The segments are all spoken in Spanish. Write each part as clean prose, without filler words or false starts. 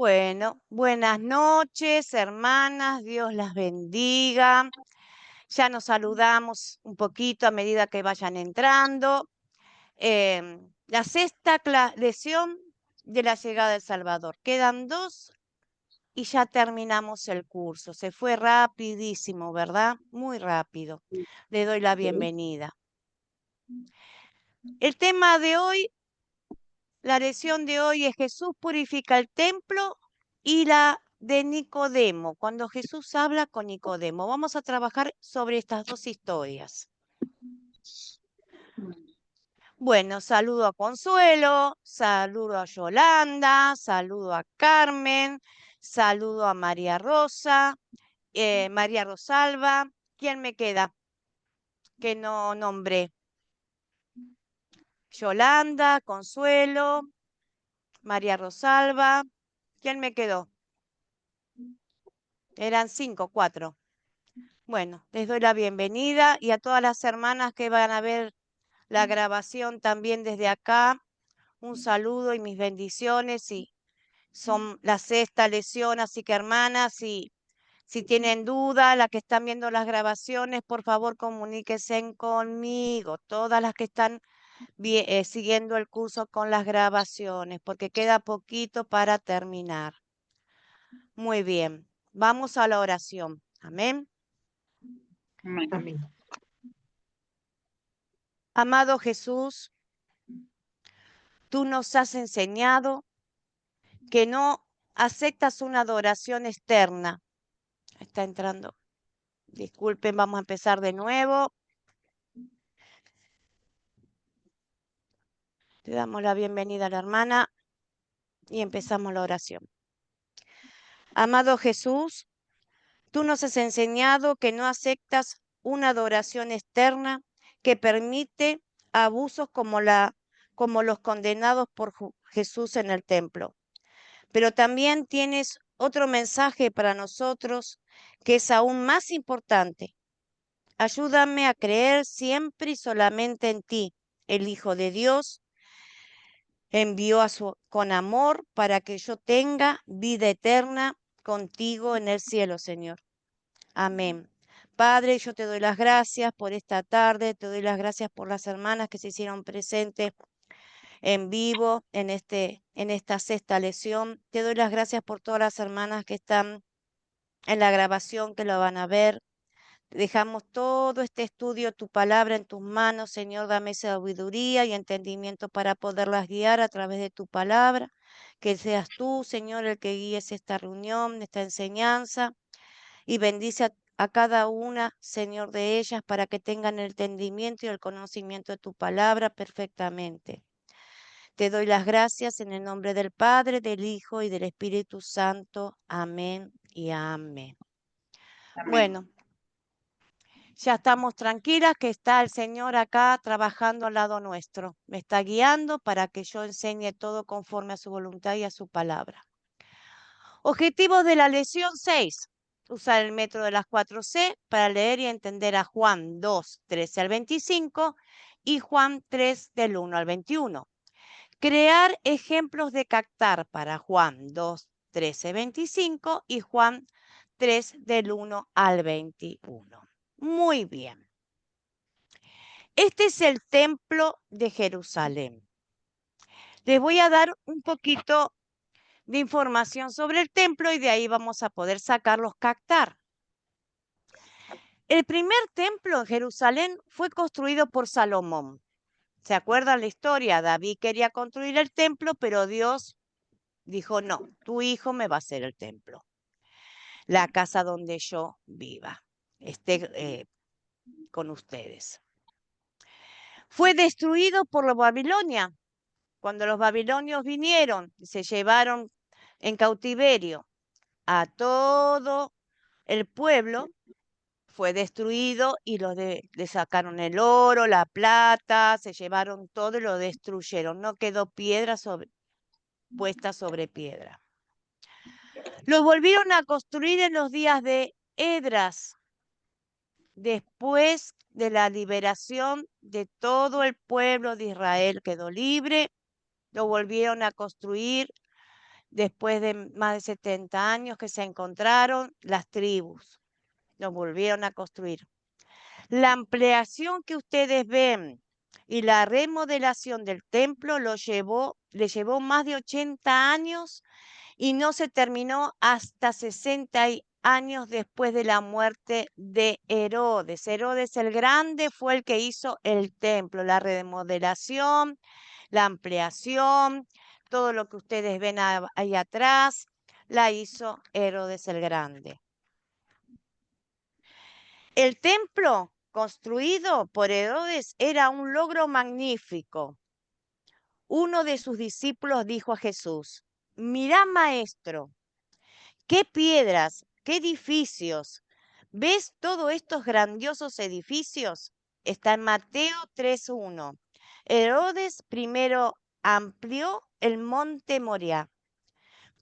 Bueno, buenas noches, hermanas, Dios las bendiga. Ya nos saludamos un poquito a medida que vayan entrando. La sexta lección de la llegada del Salvador. Quedan dos y ya terminamos el curso. Se fue rapidísimo, ¿verdad? Muy rápido. Le doy la Sí. bienvenida. El tema de hoy, la lección de hoy es Jesús purifica el templo y la de Nicodemo, cuando Jesús habla con Nicodemo. Vamos a trabajar sobre estas dos historias. Bueno, saludo a Consuelo, saludo a Yolanda, saludo a Carmen, saludo a María Rosa, María Rosalba. ¿Quién me queda? Que no nombré. Yolanda, Consuelo, María Rosalba. ¿Quién me quedó? Eran 5, 4. Bueno, les doy la bienvenida y a todas las hermanas que van a ver la grabación también desde acá, un saludo y mis bendiciones. Y son la sexta lección, así que hermanas, si tienen duda, las que están viendo las grabaciones, por favor comuníquense conmigo, todas las que están siguiendo el curso con las grabaciones, porque queda poquito para terminar. Muy bien, vamos a la oración. Amén. Amén. Amado Jesús, tú nos has enseñado que no aceptas una adoración externa. Está entrando. Disculpen, vamos a empezar de nuevo. Le damos la bienvenida a la hermana y empezamos la oración. Amado Jesús, tú nos has enseñado que no aceptas una adoración externa que permite abusos como los condenados por Jesús en el templo. Pero también tienes otro mensaje para nosotros que es aún más importante. Ayúdame a creer siempre y solamente en ti, el Hijo de Dios. Envió con amor para que yo tenga vida eterna contigo en el cielo, Señor. Amén. Padre, yo te doy las gracias por esta tarde, te doy las gracias por las hermanas que se hicieron presentes en vivo en esta sexta lección. Te doy las gracias por todas las hermanas que están en la grabación, que lo van a ver. Dejamos todo este estudio, tu palabra en tus manos, Señor, dame sabiduría y entendimiento para poderlas guiar a través de tu palabra. Que seas tú, Señor, el que guíes esta reunión, esta enseñanza, y bendice a cada una, Señor, de ellas para que tengan el entendimiento y el conocimiento de tu palabra perfectamente. Te doy las gracias en el nombre del Padre, del Hijo y del Espíritu Santo. Amén y amén. Amén. Bueno. Ya estamos tranquilas que está el Señor acá trabajando al lado nuestro. Me está guiando para que yo enseñe todo conforme a su voluntad y a su palabra. Objetivos de la lección 6. Usar el método de las 4C para leer y entender a Juan 2, 13 al 25 y Juan 3 del 1 al 21. Crear ejemplos de captar para Juan 2, 13, 25 y Juan 3 del 1 al 21. Muy bien. Este es el templo de Jerusalén. Les voy a dar un poquito de información sobre el templo y de ahí vamos a poder sacarlos captar. El primer templo en Jerusalén fue construido por Salomón. ¿Se acuerdan la historia? David quería construir el templo, pero Dios dijo, no, tu hijo me va a hacer el templo, la casa donde yo viva, esté con ustedes. Fue destruido por los babilonios. Cuando los babilonios vinieron y se llevaron en cautiverio a todo el pueblo, fue destruido y le sacaron el oro, la plata, se llevaron todo y lo destruyeron. No quedó piedra puesta sobre piedra. Lo volvieron a construir en los días de Edras, después de la liberación de todo el pueblo de Israel. Quedó libre, lo volvieron a construir Después de más de 70 años que se encontraron las tribus, lo volvieron a construir. La ampliación que ustedes ven y la remodelación del templo le llevó más de 80 años y no se terminó hasta 60 años después de la muerte de Herodes. Herodes el Grande fue el que hizo el templo, la remodelación, la ampliación, todo lo que ustedes ven ahí atrás, la hizo Herodes el Grande. El templo construido por Herodes era un logro magnífico. Uno de sus discípulos dijo a Jesús: «Mirá, maestro, qué piedras, qué edificios. ¿Ves todos estos grandiosos edificios?». Está en Mateo 3:1. Herodes primero amplió el monte Moriah.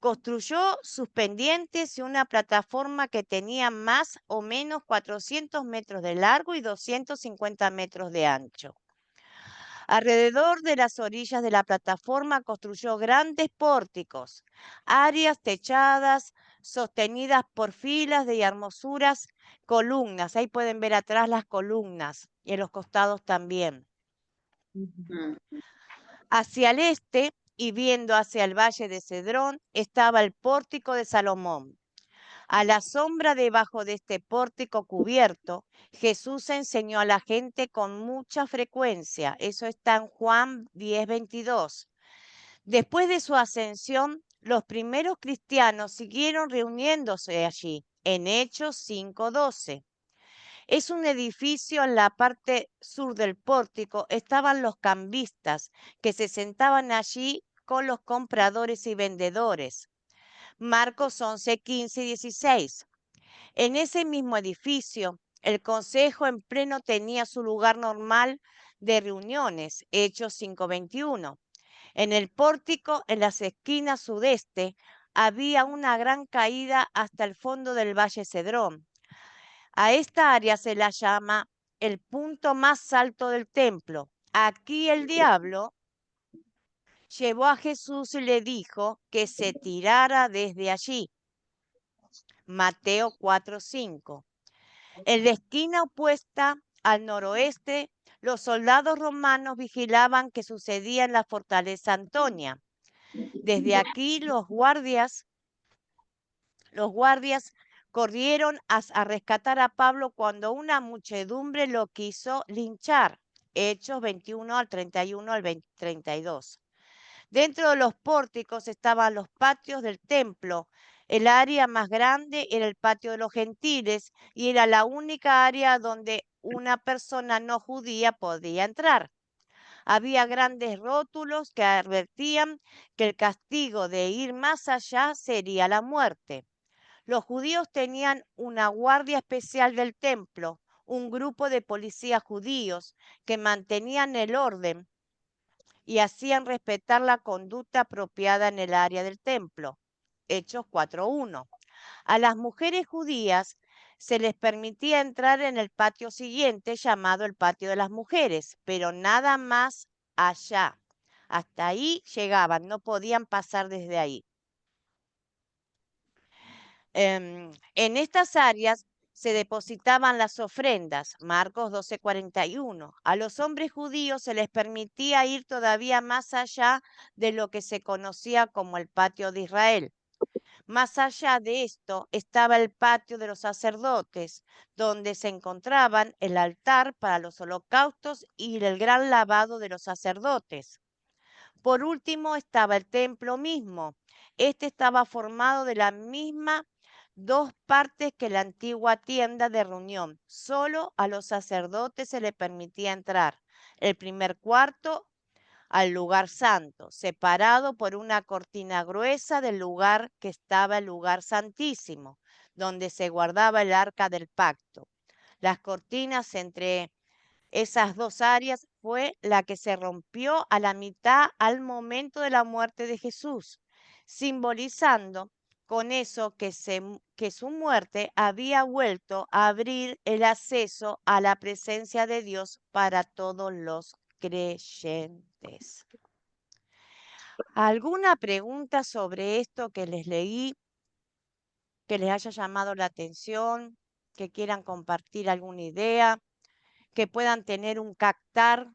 Construyó sus pendientes y una plataforma que tenía más o menos 400 metros de largo y 250 metros de ancho. Alrededor de las orillas de la plataforma construyó grandes pórticos, áreas techadas, sostenidas por filas de hermosuras columnas. Ahí pueden ver atrás las columnas y en los costados también. Hacia el este y viendo hacia el valle de Cedrón estaba el pórtico de Salomón. A la sombra debajo de este pórtico cubierto, Jesús enseñó a la gente con mucha frecuencia. Eso está en Juan 10:22. Después de su ascensión, los primeros cristianos siguieron reuniéndose allí, en Hechos 5:12. Es un edificio en la parte sur del pórtico. Estaban los cambistas que se sentaban allí con los compradores y vendedores. Marcos 11:15-16. En ese mismo edificio, el consejo en pleno tenía su lugar normal de reuniones, Hechos 5:21. En el pórtico, en las esquinas sudeste, había una gran caída hasta el fondo del Valle Cedrón. A esta área se la llama el punto más alto del templo. Aquí el diablo llevó a Jesús y le dijo que se tirara desde allí. Mateo 4:5. En la esquina opuesta al noroeste, los soldados romanos vigilaban qué sucedía en la fortaleza Antonia. Desde aquí los guardias corrieron a rescatar a Pablo cuando una muchedumbre lo quiso linchar. Hechos 21 al 31 al 32. Dentro de los pórticos estaban los patios del templo. El área más grande era el patio de los gentiles y era la única área donde una persona no judía podía entrar. Había grandes rótulos que advertían que el castigo de ir más allá sería la muerte. Los judíos tenían una guardia especial del templo, un grupo de policías judíos que mantenían el orden y hacían respetar la conducta apropiada en el área del templo. Hechos 4:1. A las mujeres judías se les permitía entrar en el patio siguiente, llamado el patio de las mujeres, pero nada más allá. Hasta ahí llegaban, no podían pasar desde ahí. En estas áreas se depositaban las ofrendas, Marcos 12:41. A los hombres judíos se les permitía ir todavía más allá de lo que se conocía como el patio de Israel. Más allá de esto estaba el patio de los sacerdotes, donde se encontraban el altar para los holocaustos y el gran lavado de los sacerdotes. Por último estaba el templo mismo. Este estaba formado de la misma dos partes que la antigua tienda de reunión. Solo a los sacerdotes se les permitía entrar. El primer cuarto al lugar santo, separado por una cortina gruesa del lugar que estaba el lugar santísimo, donde se guardaba el arca del pacto. Las cortinas entre esas dos áreas fue la que se rompió a la mitad al momento de la muerte de Jesús, simbolizando con eso que su muerte había vuelto a abrir el acceso a la presencia de Dios para todos los creyentes. ¿Alguna pregunta sobre esto que les leí, que les haya llamado la atención, que quieran compartir alguna idea, que puedan tener un captar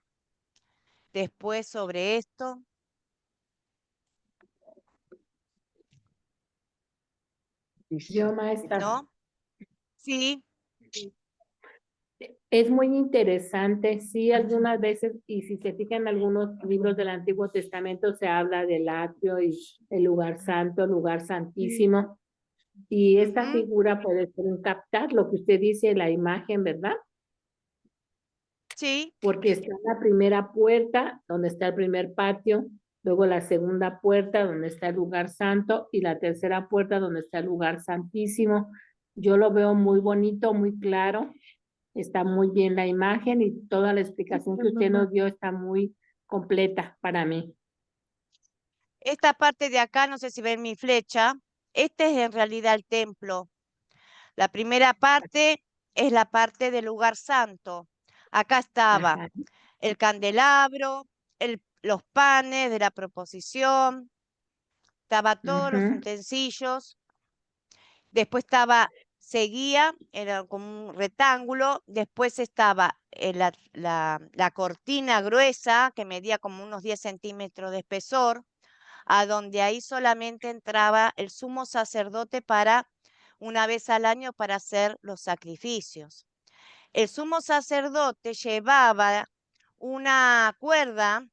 después sobre esto? Yo, maestra, ¿No? Sí, es muy interesante, sí, algunas veces, y si se fijan en algunos libros del Antiguo Testamento, se habla del atrio y el lugar santo, el lugar santísimo, y esta ujú, figura puede ser un captar, lo que usted dice, la imagen, ¿verdad? sí. Porque está la primera puerta, donde está el primer patio, luego la segunda puerta, donde está el lugar santo, y la tercera puerta, donde está el lugar santísimo. Yo lo veo muy bonito, muy claro, está muy bien la imagen y toda la explicación que usted nos dio está muy completa para mí. Esta parte de acá, no sé si ven mi flecha, este es en realidad el templo. La primera parte es la parte del lugar santo. Acá estaba Ajá. el candelabro, los panes de la proposición, estaba todos los Ujú, utensilios. Después seguía, era como un rectángulo. Después estaba la cortina gruesa que medía como unos 10 centímetros de espesor, a donde ahí solamente entraba el sumo sacerdote para una vez al año para hacer los sacrificios. El sumo sacerdote llevaba una cuerda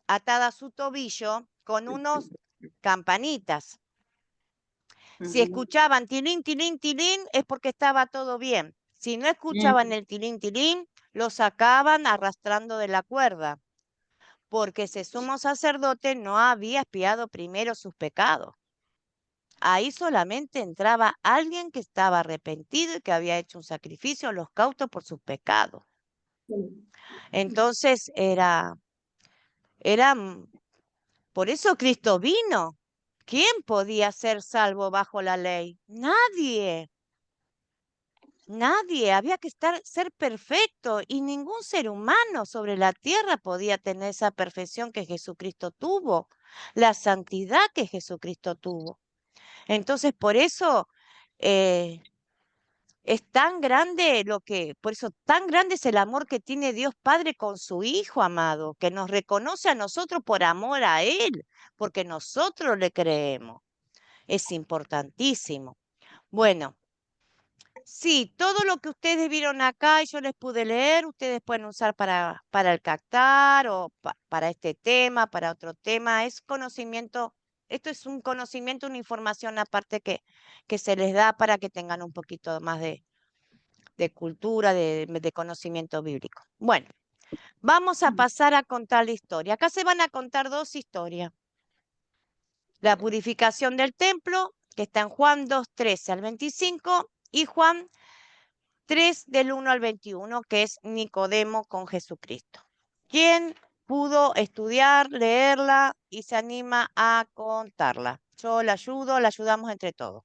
atada a su tobillo con unos campanitas. Si Ujú. escuchaban tilín, tilín, tilín, es porque estaba todo bien. Si no escuchaban el tilín, tilín, lo sacaban arrastrando de la cuerda, porque ese sumo sacerdote no había expiado primero sus pecados. Ahí solamente entraba alguien que estaba arrepentido y que había hecho un sacrificio holocausto por sus pecados. Entonces era, por eso Cristo vino. ¿Quién podía ser salvo bajo la ley? Nadie. Nadie, había que ser perfecto y ningún ser humano sobre la tierra podía tener esa perfección que Jesucristo tuvo, la santidad que Jesucristo tuvo. Entonces, por eso eh, es tan grande por eso tan grande es el amor que tiene Dios Padre con su Hijo amado, que nos reconoce a nosotros por amor a Él, porque nosotros le creemos. Es importantísimo. Bueno. Sí, todo lo que ustedes vieron acá y yo les pude leer, ustedes pueden usar para el cactar o para este tema, para otro tema. Es conocimiento, esto es un conocimiento, una información aparte que se les da para que tengan un poquito más de cultura, de conocimiento bíblico. Bueno, vamos a pasar a contar la historia. Acá se van a contar dos historias. La purificación del templo, que está en Juan 2, 13 al 25, y Juan 3 del 1 al 21, que es Nicodemo con Jesucristo. ¿Quién pudo estudiar, leerla y se anima a contarla? Yo la ayudo, la ayudamos entre todos.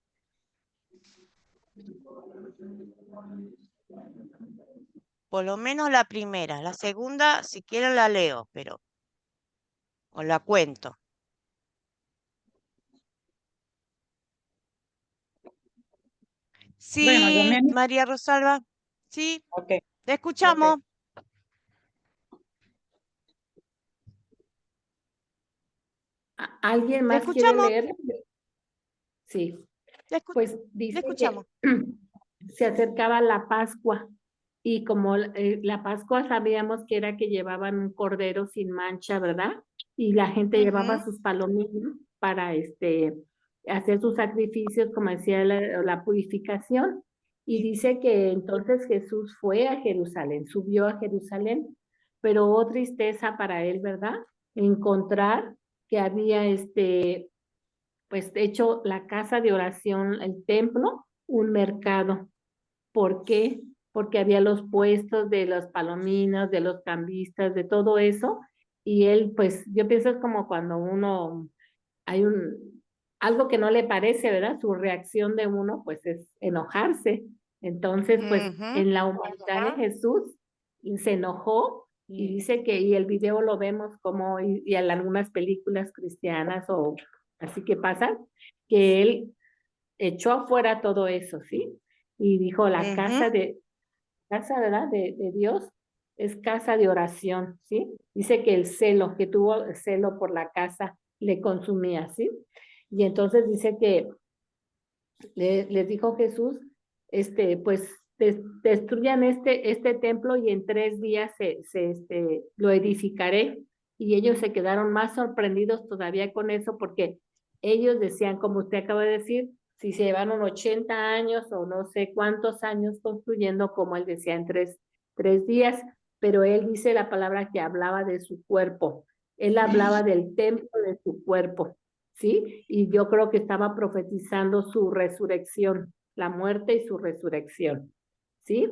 Por lo menos la primera. La segunda, si quieren, la leo, pero os la cuento. Bueno, yo me Sí, animo. María Rosalba. Sí, Ok, te ok. escuchamos. ¿Alguien Te más quiere escuchamos. leer? Sí, Te, escu- pues te dice escuchamos. que se acercaba la Pascua y como la Pascua sabíamos que era que llevaban un cordero sin mancha, ¿verdad? Y la gente llevaba Ujú. sus palominos para hacer sus sacrificios, como decía la purificación. Y dice que entonces Jesús fue a Jerusalén, subió a Jerusalén, pero oh tristeza para él, ¿verdad? Encontrar que había pues hecho la casa de oración, el templo, un mercado. ¿Por qué? Porque había los puestos de los palominos, de los cambistas, de todo eso. Y él, pues, yo pienso es como cuando uno, hay algo que no le parece, ¿verdad? Su reacción de uno, pues, es enojarse. Entonces, pues, Ujú. en la humanidad de Jesús, se enojó Y dice que, y el video lo vemos como, y en algunas películas cristianas o así que pasan, que él echó afuera todo eso, ¿sí? Y dijo, la casa, ¿verdad? De Dios es casa de oración, ¿sí? Dice que el celo, que tuvo el celo por la casa, le consumía, ¿sí? Y entonces dice que les dijo Jesús, pues destruyan este templo y en 3 días lo edificaré. Y ellos se quedaron más sorprendidos todavía con eso porque ellos decían, como usted acaba de decir, si se llevaron 80 años o no sé cuántos años construyendo, como él decía, en tres días, pero él dice la palabra que hablaba de su cuerpo. Él hablaba del templo de su cuerpo. ¿Sí? Y yo creo que estaba profetizando su resurrección, la muerte y su resurrección, ¿sí?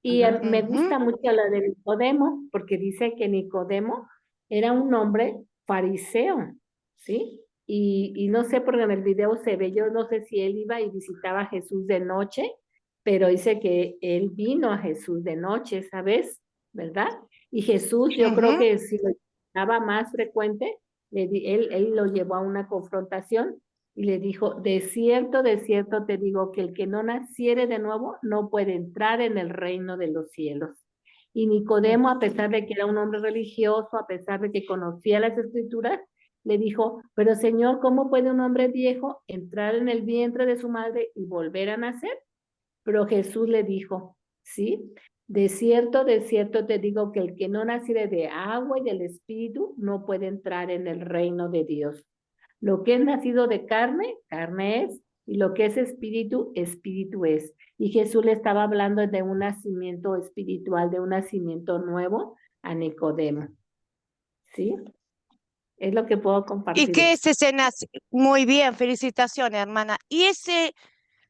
Y me gusta mucho la de Nicodemo, porque dice que Nicodemo era un hombre fariseo, ¿sí? Y no sé, porque en el video se ve, yo no sé si él iba y visitaba a Jesús de noche, pero dice que él vino a Jesús de noche, ¿sabes? ¿Verdad? Y Jesús, yo creo que si lo estaba más frecuente, él lo llevó a una confrontación y le dijo, de cierto te digo que el que no naciere de nuevo no puede entrar en el reino de los cielos. Y Nicodemo, a pesar de que era un hombre religioso, a pesar de que conocía las escrituras, le dijo, pero Señor, ¿cómo puede un hombre viejo entrar en el vientre de su madre y volver a nacer? Pero Jesús le dijo, ¿sí? De cierto te digo que el que no naciere de agua y del Espíritu no puede entrar en el reino de Dios. Lo que es nacido de carne, carne es, y lo que es espíritu, espíritu es. Y Jesús le estaba hablando de un nacimiento espiritual, de un nacimiento nuevo a Nicodemo. ¿Sí? Es lo que puedo compartir. ¿Y qué es ese nace? Muy bien, felicitaciones, hermana. ¿Y ese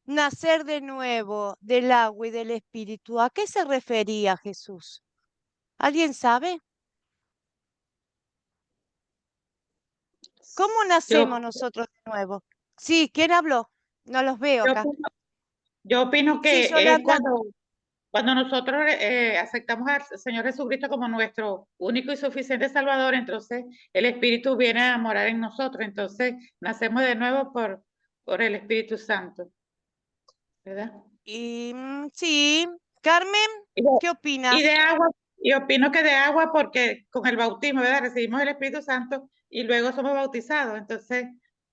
nacer de nuevo del agua y del espíritu, a qué se refería Jesús? ¿Alguien sabe? ¿Cómo nacemos nosotros de nuevo? Sí, ¿quién habló? No los veo acá. Yo opino Sí, que es Yolanda. cuando nosotros aceptamos al Señor Jesucristo como nuestro único y suficiente Salvador, entonces el Espíritu viene a morar en nosotros, entonces nacemos de nuevo por el Espíritu Santo, ¿verdad? Y sí, Carmen, Y de, ¿qué y opinas? de agua, y opino que de agua porque con el bautismo, ¿verdad? Recibimos el Espíritu Santo y luego somos bautizados, entonces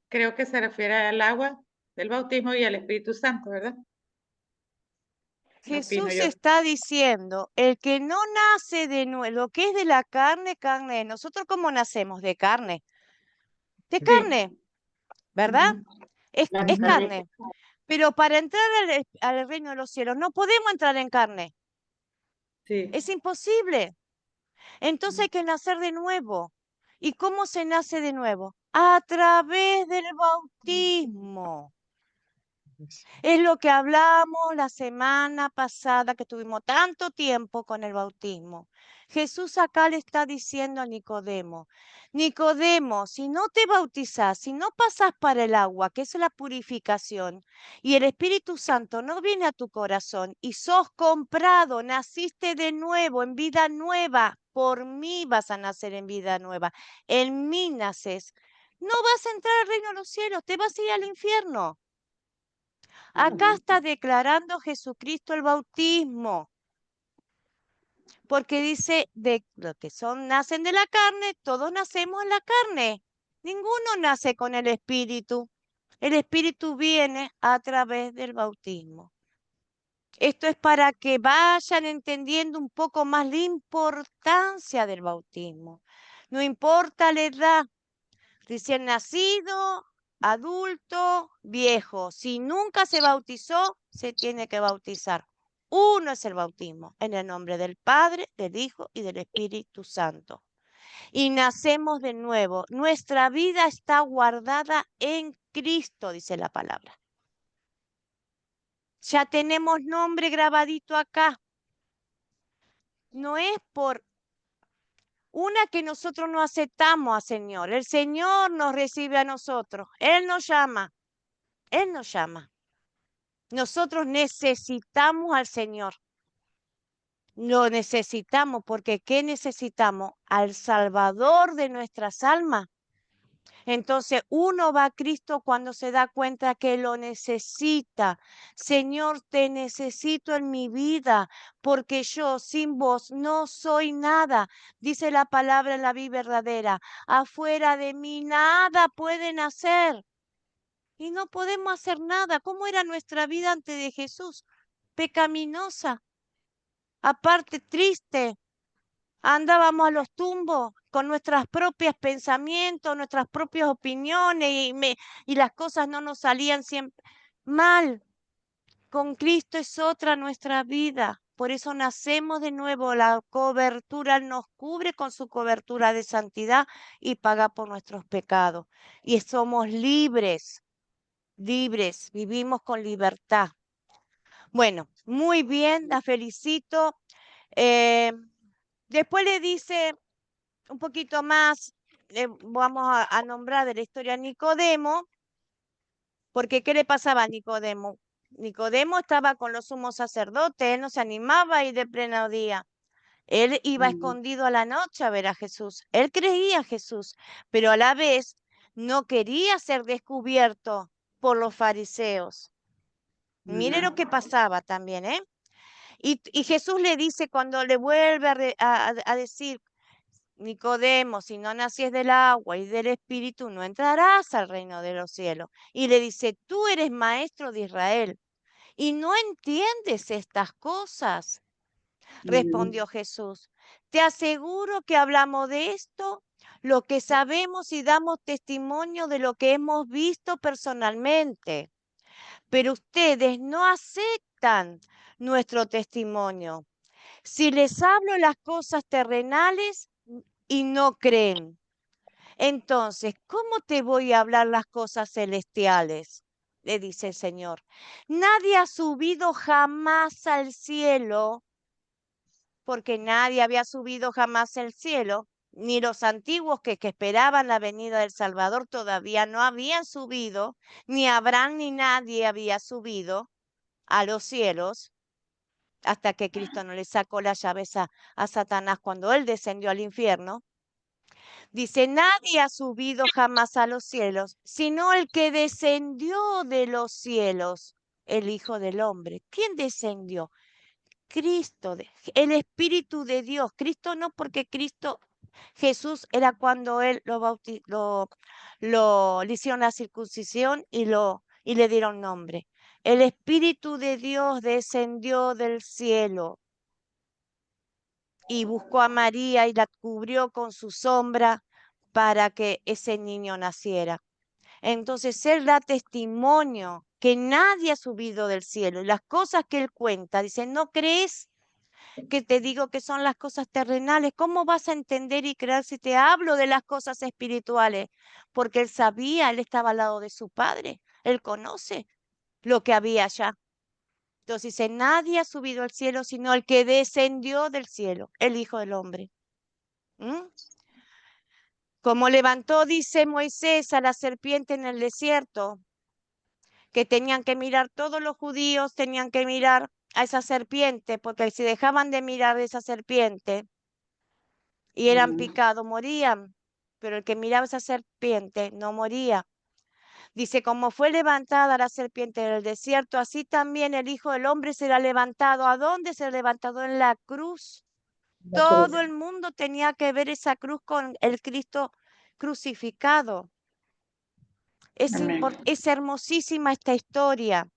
creo que se refiere al agua del bautismo y al Espíritu Santo, ¿verdad? Opino Jesús yo. está diciendo, el que no nace de nuevo, lo que es de la carne, carne es. ¿Nosotros cómo nacemos? De carne. De Sí. carne, ¿verdad? Es carne. Pero para entrar al reino de los cielos no podemos entrar en carne. Sí. Es imposible. Entonces hay que nacer de nuevo. ¿Y cómo se nace de nuevo? A través del bautismo. Es lo que hablamos la semana pasada, que tuvimos tanto tiempo con el bautismo. Jesús acá le está diciendo a Nicodemo, Nicodemo, si no te bautizas, si no pasas para el agua, que es la purificación, y el Espíritu Santo no viene a tu corazón y sos comprado, naciste de nuevo, en vida nueva, por mí vas a nacer en vida nueva, en mí naces, no vas a entrar al reino de los cielos, te vas a ir al infierno. Acá está declarando Jesucristo el bautismo, porque dice de lo que nacen de la carne, todos nacemos en la carne. Ninguno nace con el Espíritu. El Espíritu viene a través del bautismo. Esto es para que vayan entendiendo un poco más la importancia del bautismo. No importa la edad, recién nacido, adulto, viejo. Si nunca se bautizó, se tiene que bautizar. Uno es el bautismo, en el nombre del Padre, del Hijo y del Espíritu Santo. Y nacemos de nuevo. Nuestra vida está guardada en Cristo, dice la palabra. Ya tenemos nombre grabadito acá. No es por una que nosotros no aceptamos al Señor. El Señor nos recibe a nosotros. Él nos llama. Él nos llama. Nosotros necesitamos al Señor. Lo necesitamos porque ¿qué necesitamos? Al Salvador de nuestras almas. Entonces uno va a Cristo cuando se da cuenta que lo necesita. Señor, te necesito en mi vida porque yo sin vos no soy nada. Dice la palabra en la Biblia verdadera. Afuera de mí nada pueden hacer. Y no podemos hacer nada. ¿Cómo era nuestra vida antes de Jesús? Pecaminosa, aparte triste. Andábamos a los tumbos con nuestros propios pensamientos, nuestras propias opiniones y las cosas no nos salían siempre mal. Con Cristo es otra nuestra vida. Por eso nacemos de nuevo. La cobertura nos cubre con su cobertura de santidad y paga por nuestros pecados. Y somos libres, libres, vivimos con libertad. Bueno, muy bien, la felicito. Eh, Después le dice un poquito más, vamos a nombrar de la historia a Nicodemo, porque ¿qué le pasaba a Nicodemo? Nicodemo estaba con los sumos sacerdotes, él no se animaba a ir de pleno día. Él iba escondido a la noche a ver a Jesús. Él creía a Jesús, pero a la vez no quería ser descubierto por los fariseos. Mire lo que pasaba también, ¿eh? Y Jesús le dice cuando le vuelve a decir, Nicodemo, si no nacies del agua y del espíritu, no entrarás al reino de los cielos. Y le dice, tú eres maestro de Israel y no entiendes estas cosas. Respondió Jesús, te aseguro que hablamos de esto, lo que sabemos y damos testimonio de lo que hemos visto personalmente. Pero ustedes no aceptan nuestro testimonio. Si les hablo las cosas terrenales y no creen, entonces, ¿cómo te voy a hablar las cosas celestiales? Le dice el Señor. Nadie ha subido jamás al cielo, porque nadie había subido jamás al cielo, ni los antiguos que esperaban la venida del Salvador todavía no habían subido, ni Abraham ni nadie había subido a los cielos hasta que Cristo no le sacó las llaves a Satanás cuando él descendió al infierno. Dice, nadie ha subido jamás a los cielos, sino el que descendió de los cielos, el Hijo del Hombre. ¿Quién descendió? Cristo, el Espíritu de Dios. Cristo no, porque Cristo, Jesús era cuando él le hicieron la circuncisión y le dieron nombre. El Espíritu de Dios descendió del cielo y buscó a María y la cubrió con su sombra para que ese niño naciera. Entonces él da testimonio que nadie ha subido del cielo. Y las cosas que él cuenta, dice, ¿no crees que te digo que son las cosas terrenales? ¿Cómo vas a entender y creer si te hablo de las cosas espirituales? Porque él sabía, él estaba al lado de su padre, él conoce lo que había allá. Entonces dice, nadie ha subido al cielo sino el que descendió del cielo, el Hijo del Hombre. Como levantó, dice Moisés, a la serpiente en el desierto, que tenían que mirar todos los judíos, tenían que mirar a esa serpiente, porque si dejaban de mirar a esa serpiente y eran picados, morían. Pero el que miraba esa serpiente no moría. Dice, como fue levantada la serpiente en el desierto, así también el Hijo del Hombre será levantado. ¿A dónde será levantado? En la cruz. Todo el mundo tenía que ver esa cruz con el Cristo crucificado. Es hermosísima esta historia.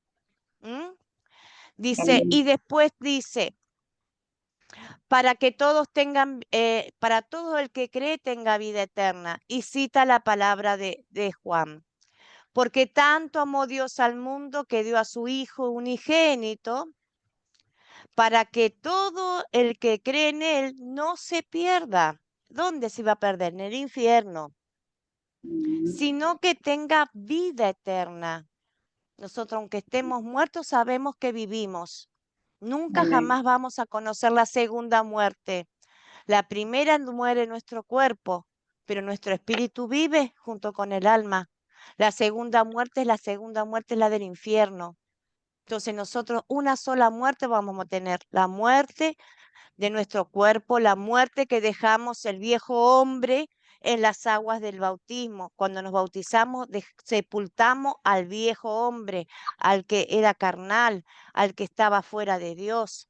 Dice, y después dice, para que todos tengan, para todo el que cree tenga vida eterna. Y cita la palabra de Juan. Porque tanto amó Dios al mundo que dio a su Hijo unigénito, para que todo el que cree en Él no se pierda. ¿Dónde se va a perder? En el infierno. Sino que tenga vida eterna. Nosotros, aunque estemos muertos, sabemos que vivimos. Nunca jamás vamos a conocer la segunda muerte. La primera muere nuestro cuerpo, pero nuestro espíritu vive junto con el alma. La segunda muerte es la del infierno. Entonces nosotros una sola muerte vamos a tener, la muerte de nuestro cuerpo, la muerte que dejamos el viejo hombre en las aguas del bautismo. Cuando nos bautizamos, sepultamos al viejo hombre, al que era carnal, al que estaba fuera de Dios.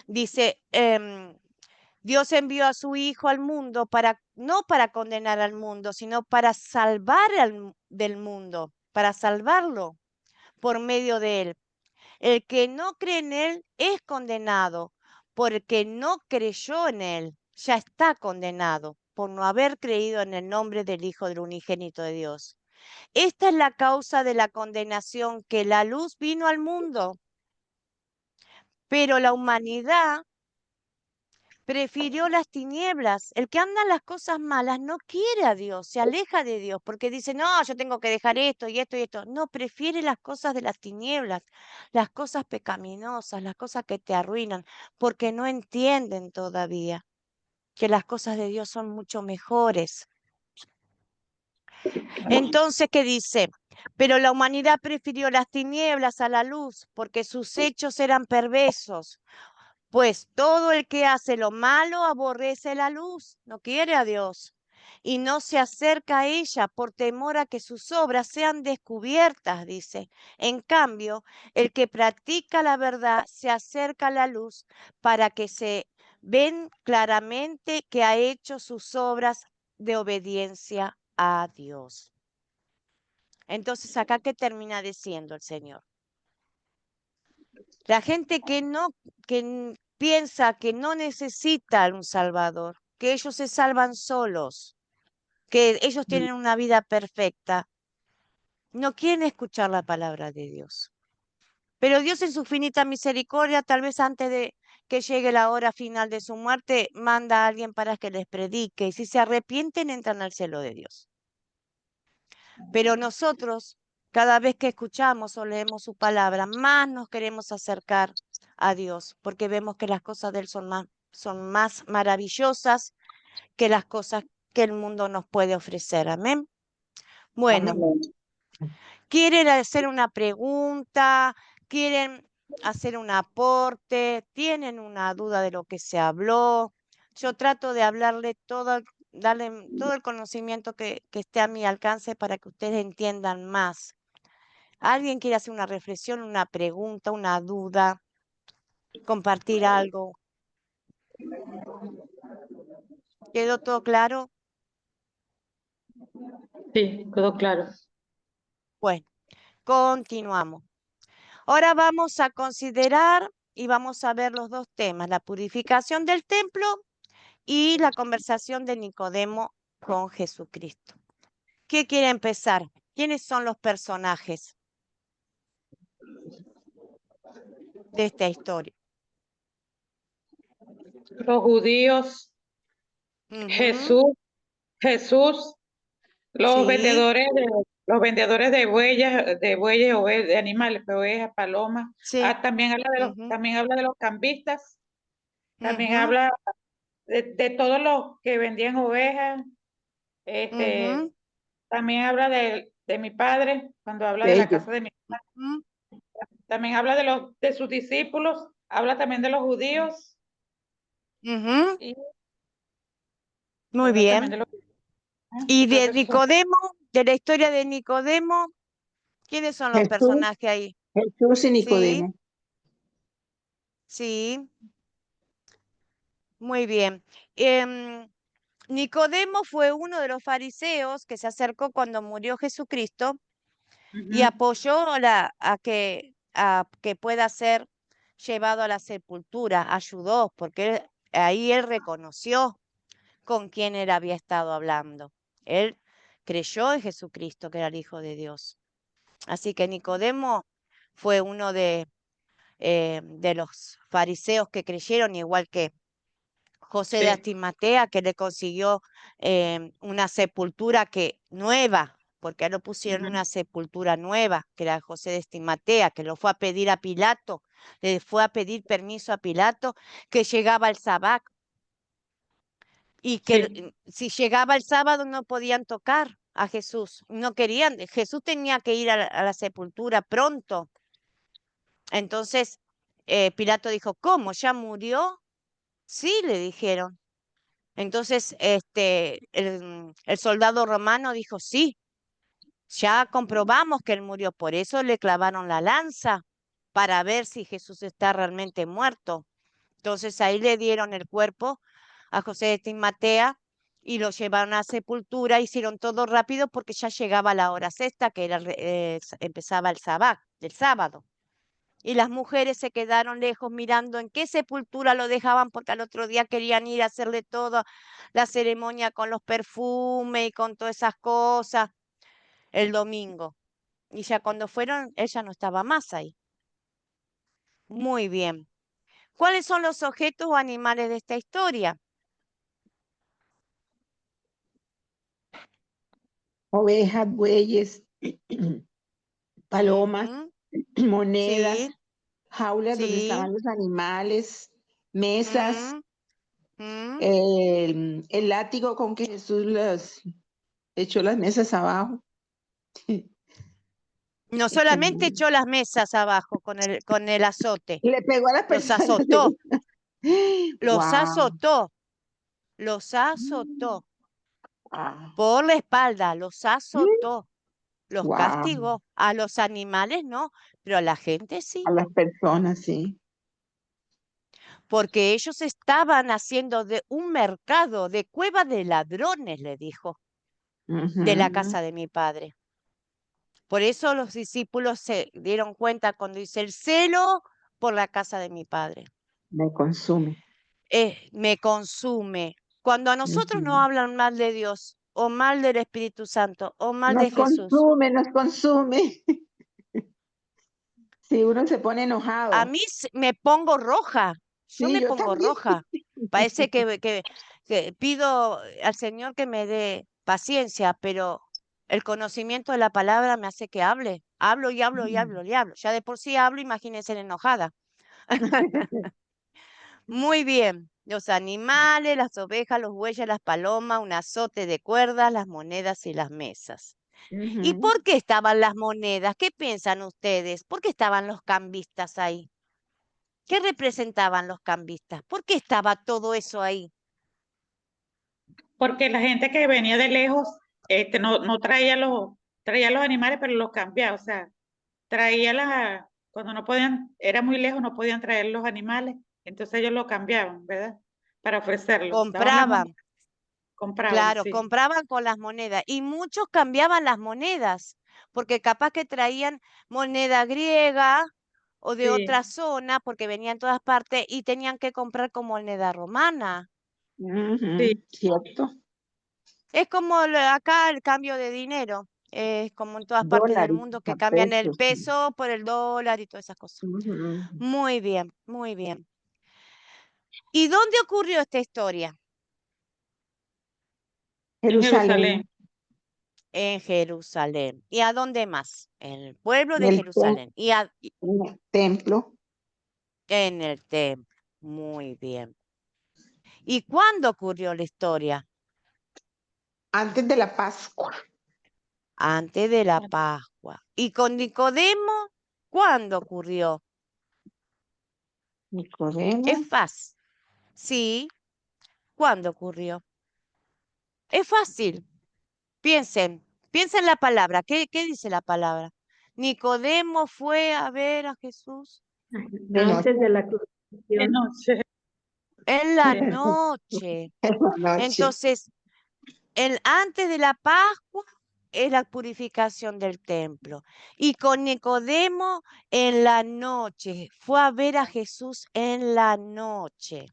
Dice, Dios envió a su Hijo al mundo no para condenar al mundo, sino para salvar del mundo, para salvarlo por medio de él. El que no cree en él es condenado, porque no creyó en él, ya está condenado por no haber creído en el nombre del Hijo del unigénito de Dios. Esta es la causa de la condenación, que la luz vino al mundo, pero la humanidad prefirió las tinieblas. El que anda en las cosas malas no quiere a Dios, se aleja de Dios porque dice, no, yo tengo que dejar esto y esto y esto. No, prefiere las cosas de las tinieblas, las cosas pecaminosas, las cosas que te arruinan, porque no entienden todavía que las cosas de Dios son mucho mejores. Entonces, ¿qué dice? Pero la humanidad prefirió las tinieblas a la luz porque sus hechos eran perversos. Pues todo el que hace lo malo aborrece la luz, no quiere a Dios, y no se acerca a ella por temor a que sus obras sean descubiertas, dice. En cambio, el que practica la verdad se acerca a la luz para que se ven claramente que ha hecho sus obras de obediencia a Dios. Entonces, acá, ¿qué termina diciendo el Señor? La gente que piensa que no necesita un Salvador, que ellos se salvan solos, que ellos tienen una vida perfecta, no quieren escuchar la palabra de Dios. Pero Dios en su finita misericordia, tal vez antes de que llegue la hora final de su muerte, manda a alguien para que les predique, y si se arrepienten, entran al cielo de Dios. Pero nosotros, cada vez que escuchamos o leemos su palabra, más nos queremos acercar a Dios, porque vemos que las cosas de Él son más maravillosas que las cosas que el mundo nos puede ofrecer. Amén. Bueno, ¿quieren hacer una pregunta? ¿Quieren hacer un aporte? ¿Tienen una duda de lo que se habló? Yo trato de darle todo el conocimiento que esté a mi alcance para que ustedes entiendan más. ¿Alguien quiere hacer una reflexión, una pregunta, una duda, compartir algo? ¿Quedó todo claro? Sí, quedó claro. Bueno, continuamos. Ahora vamos a considerar y vamos a ver los dos temas, la purificación del templo y la conversación de Nicodemo con Jesucristo. ¿Qué quiere empezar? ¿Quiénes son los personajes de esta historia? Los judíos, Ujú, Jesús, los sí, vendedores de bueyes, de animales, de ovejas, palomas. sí. Ujú, También habla de los cambistas, también ujú, habla de todos los que vendían ovejas. ujú, También habla de mi padre, cuando habla De de la ellos. casa de mi padre. ujú, También habla de sus discípulos, habla también de los judíos ujú. y Muy habla también bien. de los... Y Creo de que esos son... Nicodemo, de la historia de Nicodemo, ¿quiénes son los Jesús, personajes ahí? Jesús y Sí, Nicodemo. sí, muy bien. Nicodemo fue uno de los fariseos que se acercó cuando murió Jesucristo y Ujú. apoyó a que pueda ser llevado a la sepultura, ayudó, porque ahí él reconoció con quién él había estado hablando. Él creyó en Jesucristo, que era el Hijo de Dios. Así que Nicodemo fue uno de los fariseos que creyeron, igual que José de Sí. Arimatea, que le consiguió una sepultura nueva, porque a él lo pusieron Ujú. una sepultura nueva, que era José de Arimatea, que lo fue a pedir a Pilato, le fue a pedir permiso a Pilato, que llegaba el sabbat y que Sí. si llegaba el sábado no podían tocar, a Jesús. No querían, Jesús tenía que ir a la sepultura pronto. Entonces Pilato dijo, ¿cómo? ¿Ya murió? Sí, le dijeron. Entonces el soldado romano dijo, sí, ya comprobamos que él murió, por eso le clavaron la lanza para ver si Jesús está realmente muerto. Entonces ahí le dieron el cuerpo a José de Timatea y lo llevaron a sepultura, hicieron todo rápido porque ya llegaba la hora sexta, que era, empezaba el sábado. Y las mujeres se quedaron lejos mirando en qué sepultura lo dejaban, porque al otro día querían ir a hacerle toda la ceremonia con los perfumes y con todas esas cosas el domingo. Y ya cuando fueron, ella no estaba más ahí. Muy bien. ¿Cuáles son los objetos o animales de esta historia? Ovejas, bueyes, palomas, Ujú, monedas, sí, jaulas donde sí. estaban los animales, mesas, Mm, mm. el látigo con que Jesús echó las mesas abajo. No Y que solamente echó las mesas abajo con el azote, le pegó a las los personas. azotó, los Wow. azotó, los azotó por la espalda, los azotó, los Wow. castigó. A los animales no, pero a la gente A sí, las personas, sí. porque ellos estaban haciendo de un mercado de cueva de ladrones, le dijo, de la Ujú. casa de mi padre. Por eso los discípulos se dieron cuenta cuando dice el celo por la casa de mi padre. Me consume. Me consume. Cuando a nosotros nos Ujú. hablan mal de Dios, o mal del Espíritu Santo, o mal de Nos Jesús, consume, nos consume. Si uno se pone a enojado. mí me pongo roja. Yo Sí, me yo pongo también. roja. Parece que pido al Señor que me dé paciencia, pero el conocimiento de la palabra me hace que hable. Hablo y hablo y hablo y hablo. Ya de por sí hablo, imagínense enojada. Muy bien. Los animales, las ovejas, los bueyes, las palomas, un azote de cuerdas, las monedas y las mesas. ¿Y Ujú. por qué estaban las monedas? ¿Qué piensan ustedes? ¿Por qué estaban los cambistas ahí? ¿Qué representaban los cambistas? ¿Por qué estaba todo eso ahí? Porque la gente que venía de lejos, no traía los animales, pero los cambiaba, o sea, cuando no podían, era muy lejos, no podían traer los animales, entonces ellos lo cambiaban, ¿verdad? Para ofrecerlos, daban las Compraban, monedas, compraban, claro, sí, compraban con las monedas. Y muchos cambiaban las monedas, porque capaz que traían moneda griega o de sí, otra zona, porque venían en todas partes y tenían que comprar con moneda romana. sí. Ujú. Cierto. Es como acá el cambio de dinero, es como en todas partes del Dólares, mundo que a cambian el pesos. peso por el dólar y todas esas cosas. Ujú. Muy bien, muy bien. ¿Y dónde ocurrió esta historia? En Jerusalén, Jerusalén. En Jerusalén. ¿Y a dónde más? En el pueblo en de el, Jerusalén y en el templo, en el templo. Muy bien. ¿Y cuándo ocurrió la historia? antes de la Pascua. Antes de la Pascua. ¿Y con Nicodemo? ¿Cuándo ocurrió? Nicodemo. Es fácil. Sí, ¿cuándo ocurrió? Es fácil. Piensen, piensen la palabra. ¿Qué dice la palabra? Nicodemo fue a ver a Jesús De noche. Antes de la De crucifixión. noche. en la noche. En la noche. Entonces, antes de la Pascua es la purificación del templo. Y con Nicodemo en la noche. Fue a ver a Jesús en la noche.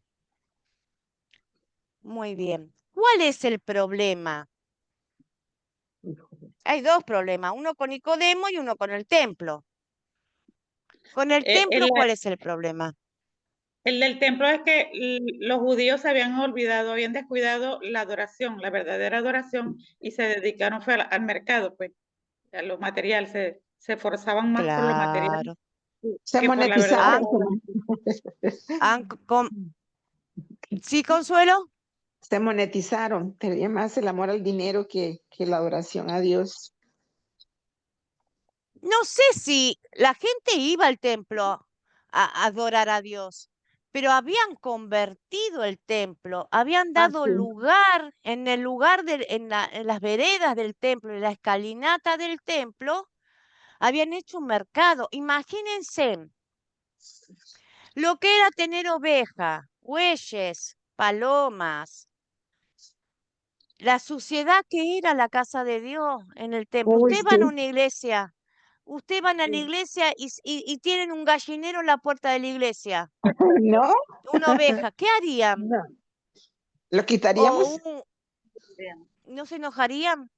Muy bien. ¿Cuál es el problema? Hay dos problemas, uno con Nicodemo y uno con el templo. Con el Eh, el, templo, ¿cuál es el problema? el del templo es que los judíos se habían olvidado, habían descuidado la adoración, la verdadera adoración, y se dedicaron fue al mercado, pues, a lo material, se esforzaban más por lo material Claro. Se que por la verdadera Han, monetizaron. adoración. han co- com- ¿Sí, Consuelo? se monetizaron. Tenía más el amor al dinero que la adoración a Dios. No sé si la gente iba al templo a adorar a Dios, pero habían convertido el templo, habían dado sí. lugar en el lugar en las veredas del templo, en la escalinata del templo, habían hecho un mercado. Imagínense lo que era tener ovejas, bueyes, palomas, la suciedad que era la casa de Dios en el templo. Uy, Ustedes van a sí. una iglesia, ustedes van a la iglesia y tienen un gallinero en la puerta de la iglesia, ¿No? una oveja, ¿qué harían? No. ¿Lo O quitaríamos? ¿no se enojarían?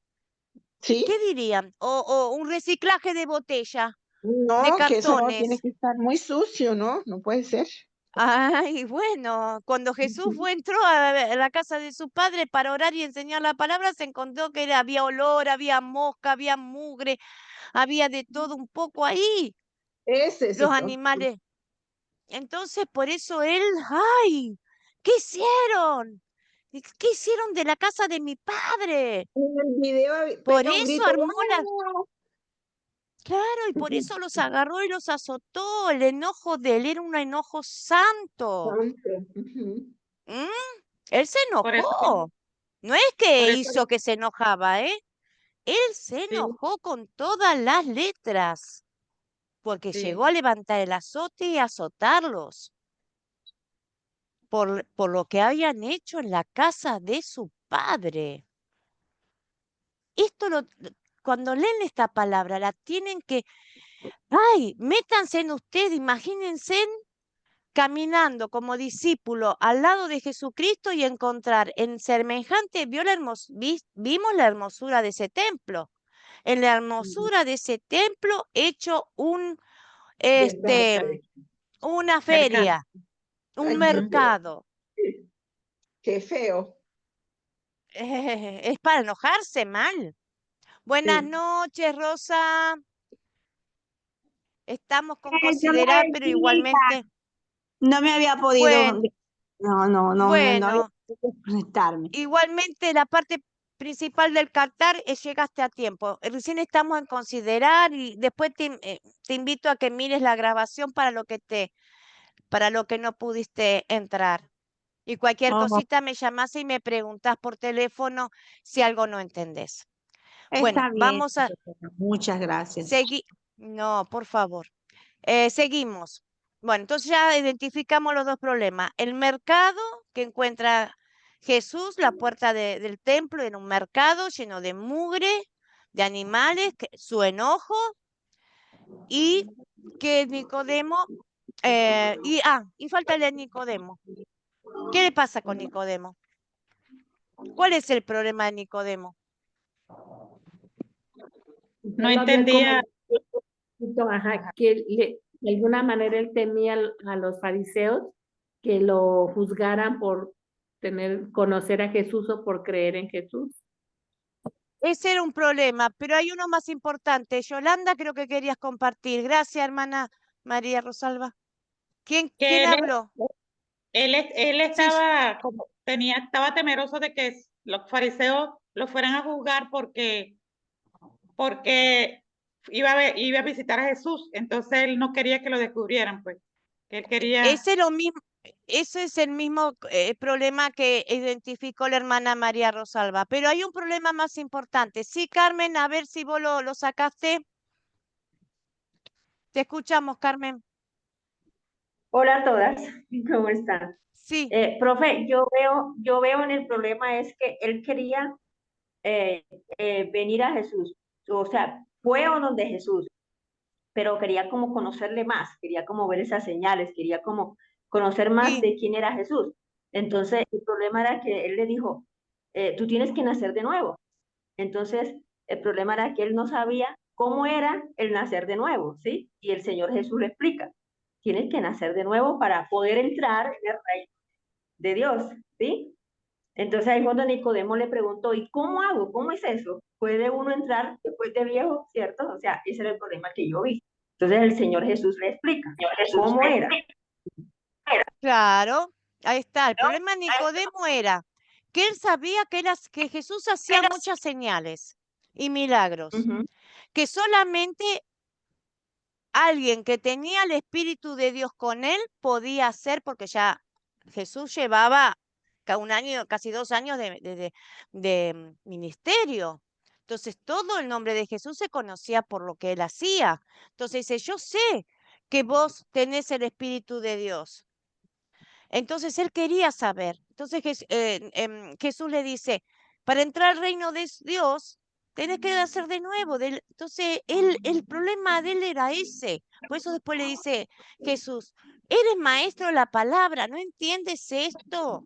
Sí. ¿Qué dirían? O un reciclaje de botella, de No, que eso tiene cartones. que estar muy sucio, ¿no? No puede ser. Ay, bueno, cuando Jesús entró a la casa de su padre para orar y enseñar la palabra, se encontró que había olor, había mosca, había mugre, había de todo un poco ahí, Ese es los su propósito. animales. Entonces, por eso él, ¡ay! ¿Qué hicieron? ¿Qué hicieron de la casa de mi padre? En el video Por pega un eso grito. armó la... ¡Ah! Claro, y por eso los agarró y los azotó. El enojo de él era un enojo santo. Santo. Ujú. ¿Mm? Él se Por eso, que- enojó. No es que por eso, hizo que se enojaba, ¿eh? Él se sí, enojó con todas las letras, porque llegó sí. a levantar el azote y azotarlos por lo que habían hecho en la casa de su padre. Esto cuando leen esta palabra, la tienen que, ay, métanse en usted, imagínense caminando como discípulo al lado de Jesucristo y encontrar en semejante, vimos la hermosura de ese templo, en la hermosura de ese templo hecho Verdad. una Mercado. feria, un Ay, qué Ujú. feo. mercado. Qué feo. Es para enojarse mal. Buenas Sí. noches, Rosa. Estamos con Dios me considerar, pero bendiga. igualmente, No me había podido, bueno, no había bueno, podido conectarme. igualmente la parte principal del Qatar es llegaste a tiempo. Recién estamos en considerar y después te invito a que mires la grabación para lo que no pudiste entrar. Y cualquier Oh, cosita me llamás y me preguntás por teléfono si algo no entendés. Bueno, está bien, vamos a profesora. Muchas gracias. seguir. No, por favor. Seguimos. Bueno, entonces ya identificamos los dos problemas. El mercado que encuentra Jesús, la puerta del templo, en un mercado lleno de mugre, de animales, su enojo y que Nicodemo, y falta el de Nicodemo. ¿Qué le pasa con Nicodemo? ¿Cuál es el problema de Nicodemo? No Él lo vio entendía, como, ajá, de alguna manera él temía a los fariseos que lo juzgaran por conocer a Jesús o por creer en Jesús. Ese era un problema, pero hay uno más importante. Yolanda, creo que querías compartir. Gracias, hermana María Rosalba. que ¿Quién habló? él Sí, estaba como, estaba temeroso de que los fariseos lo fueran a juzgar porque iba a visitar a Jesús, entonces él no quería que lo descubrieran, pues, que él quería, ese, lo mismo, ese es el mismo problema que identificó la hermana María Rosalba. Pero hay un problema más importante. Sí, Carmen, a ver si vos lo sacaste. Te escuchamos, Carmen. Hola a todas, ¿cómo están? Sí, Profe, yo veo en el problema es que él quería venir a Jesús, o sea, fue a donde Jesús, pero quería como conocerle más, quería como ver esas señales, quería como conocer más sí. de quién era Jesús. Entonces, el problema era que él le dijo, tú tienes que nacer de nuevo. Entonces, el problema era que él no sabía cómo era el nacer de nuevo, ¿sí? Y el Señor Jesús le explica, tienes que nacer de nuevo para poder entrar en el reino de Dios, ¿sí? Entonces ahí cuando Nicodemo le preguntó, ¿y cómo hago? ¿Cómo es eso? ¿Puede uno entrar después de viejo, cierto? O sea, ese era el problema que yo vi. Entonces el Señor Jesús le explica cómo era. Claro, ahí está. El problema de Nicodemo era que él sabía que Jesús hacía muchas señales y milagros, que solamente alguien que tenía el Espíritu de Dios con él podía hacer, porque ya Jesús llevaba un año, casi 2 años de ministerio. Entonces, todo el nombre de Jesús se conocía por lo que él hacía. Entonces dice, yo sé que vos tenés el Espíritu de Dios. Entonces él quería saber. Entonces Jesús le dice, para entrar al reino de Dios, tenés que nacer de nuevo. Entonces el problema de él era ese. Por eso después le dice Jesús, eres maestro de la palabra, ¿no entiendes esto?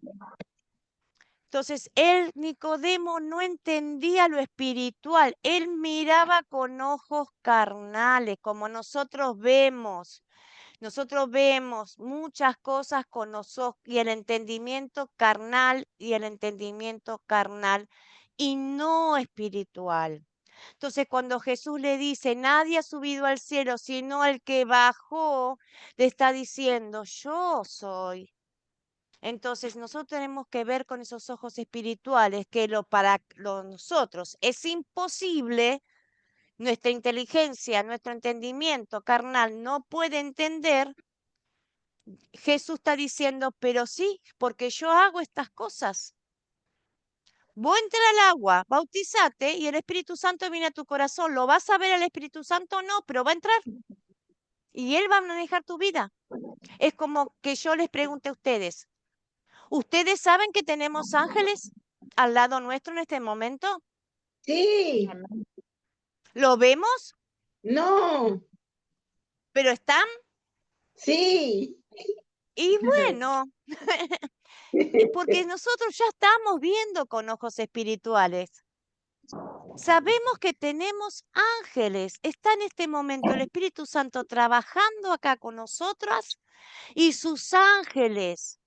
Entonces Nicodemo, no entendía lo espiritual. Él miraba con ojos carnales, como nosotros vemos. Nosotros vemos muchas cosas con los ojos y el entendimiento carnal y no espiritual. Entonces, cuando Jesús le dice, nadie ha subido al cielo, sino el que bajó, le está diciendo, yo soy. Entonces, nosotros tenemos que ver con esos ojos espirituales que para nosotros es imposible. Nuestra inteligencia, nuestro entendimiento carnal no puede entender. Jesús está diciendo, pero sí, porque yo hago estas cosas. Vos entra al agua, bautizate y el Espíritu Santo viene a tu corazón. ¿Lo vas a ver al Espíritu Santo? No, pero va a entrar. Y Él va a manejar tu vida. Es como que yo les pregunte a ustedes, ¿ustedes saben que tenemos ángeles al lado nuestro en este momento? Sí, ¿Lo vemos? no, ¿Pero están? sí. Y bueno, porque nosotros ya estamos viendo con ojos espirituales. Sabemos que tenemos ángeles. Está en este momento el Espíritu Santo trabajando acá con nosotras y sus ángeles.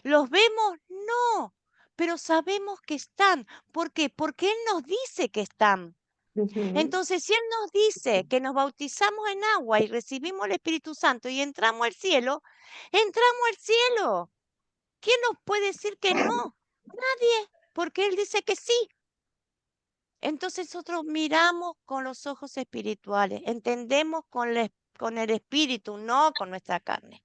¿Los vemos? No, pero sabemos que están. ¿Por qué? Porque Él nos dice que están. Entonces, si Él nos dice que nos bautizamos en agua y recibimos el Espíritu Santo y entramos al cielo, entramos al cielo. ¿Quién nos puede decir que no? Nadie, porque Él dice que sí. Entonces nosotros miramos con los ojos espirituales, entendemos con el espíritu, no con nuestra carne.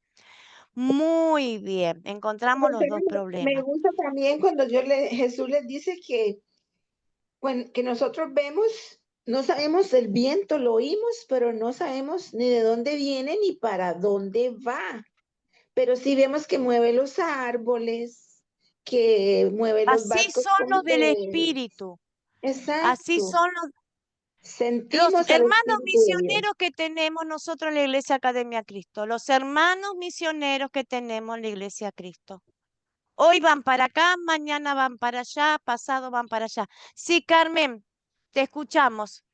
Muy bien, encontramos los dos Me problemas. gusta también cuando Jesús les dice que nosotros vemos, no sabemos el viento, lo oímos, pero no sabemos ni de dónde viene ni para dónde va. Pero sí vemos que mueve los árboles, que mueve los Así barcos son con los del él. espíritu, así Exacto. son los Sentimos al hermanos Espíritu de Dios. misioneros que tenemos nosotros en la Iglesia Academia Cristo, los hermanos misioneros que tenemos en la Iglesia Cristo. Hoy van para acá, mañana van para allá, pasado van para allá. Sí, Carmen, te escuchamos.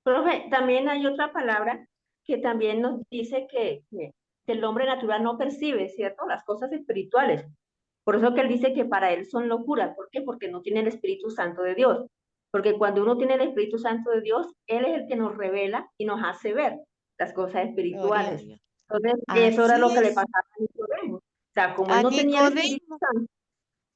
Profe, también hay otra palabra que también nos dice que el hombre natural no percibe, ¿cierto? Las cosas espirituales. Por eso que él dice que para él son locuras. ¿Por qué? Porque no tiene el Espíritu Santo de Dios. Porque cuando uno tiene el Espíritu Santo de Dios, Él es el que nos revela y nos hace ver las cosas Gloria a espirituales. Dios. Entonces, eso era Así lo que le es. pasaba a Nicodemo. O sea, como él A no tenía el Espíritu Nicodemo. Santo,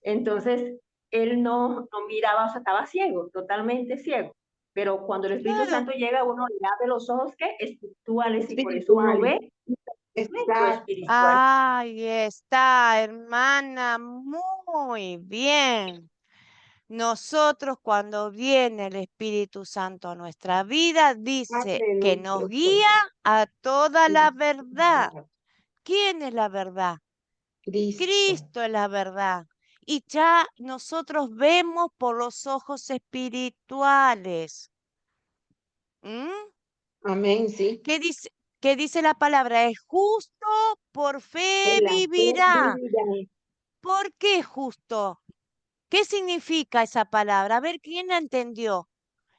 entonces él no miraba, o sea, estaba ciego, totalmente ciego. Pero cuando el Espíritu Claro. Santo llega, uno le abre los ojos que espirituales y por eso uno Espirituales. ve lo Exacto. espiritual. Ahí está, hermana. Muy bien. Nosotros cuando viene el Espíritu Santo a nuestra vida, dice Abre que nos nuestros guía ojos. a toda la verdad. ¿Quién es la verdad? Cristo. Cristo es la verdad. Y ya nosotros vemos por los ojos espirituales. ¿Mm? Amén, sí. ¿Qué dice la palabra? Es justo por fe Por la fe vivirá. vivirá. ¿Por qué justo? ¿Qué significa esa palabra? A ver, ¿quién la entendió?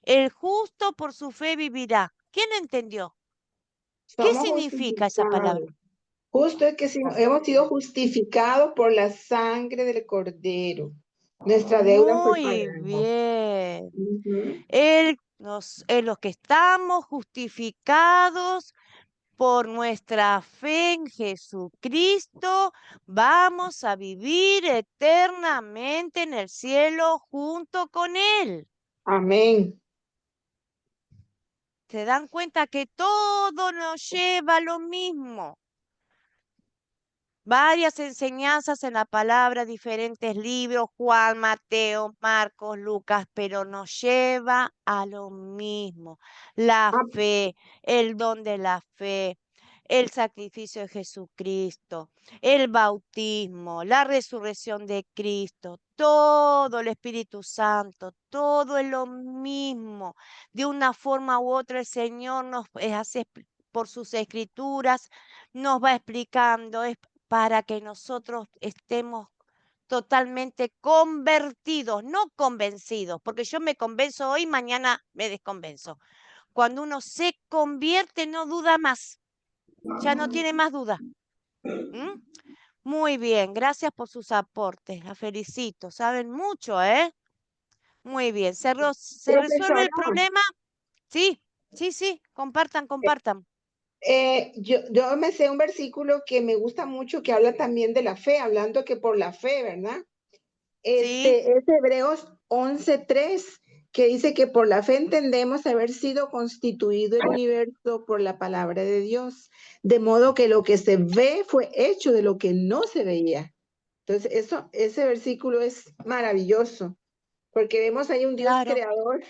El justo por su fe vivirá. ¿Quién la entendió? ¿Qué Somos significa esa palabra? justificados. Justo es que hemos sido justificados por la sangre del Cordero. Nuestra deuda fue Muy pagada. bien. Ujú. Los que estamos justificados Por nuestra fe en Jesucristo, vamos a vivir eternamente en el cielo junto con Él. Amén. ¿Se dan cuenta que todo nos lleva a lo mismo? Varias enseñanzas en la palabra, diferentes libros, Juan, Mateo, Marcos, Lucas, pero nos lleva a lo mismo. La Ah, fe, el don de la fe, el sacrificio de Jesucristo, el bautismo, la resurrección de Cristo, todo el Espíritu Santo, todo es lo mismo. De una forma u otra el Señor nos hace por sus escrituras, nos va explicando, para que nosotros estemos totalmente convertidos, no convencidos, porque yo me convenzo hoy, mañana me desconvenzo. Cuando uno se convierte, no duda más, ya no tiene más duda. ¿Mm? Muy bien, gracias por sus aportes, la felicito, saben mucho, ¿eh? Muy bien, ¿se resuelve el profesora, problema? Sí, sí, compartan. yo me sé un versículo que me gusta mucho que habla también de la fe, hablando que por la fe, ¿verdad? Sí, Es Hebreos 11:3, que dice que por la fe entendemos haber sido constituido el universo por la palabra de Dios, de modo que lo que se ve fue hecho de lo que no se veía. Entonces, ese versículo es maravilloso, porque vemos ahí un Dios claro. creador,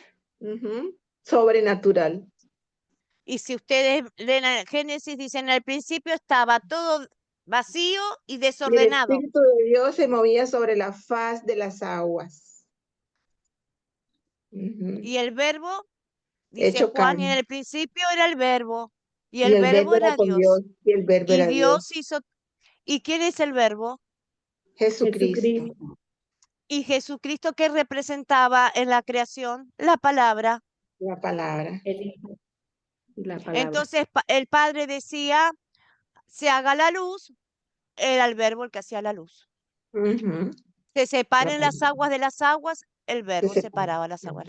sobrenatural. Y si ustedes leen el Génesis, dicen al principio estaba todo vacío y Y el desordenado. Espíritu de Dios se movía sobre la faz de las aguas. Y el verbo, dice Hecho Juan, y en carne. el principio era el verbo. Y Y el el verbo verbo era era con Dios, Dios. y el verbo Y era Dios. Dios hizo. ¿Y quién es el verbo? Jesucristo, Y Jesucristo, ¿qué representaba en la creación? La palabra. la palabra. El Hijo y la palabra. Entonces el Padre decía, se haga la luz, era el verbo el que hacía la luz. Ujú. Se separen La las aguas de las aguas, el verbo se separaba las aguas.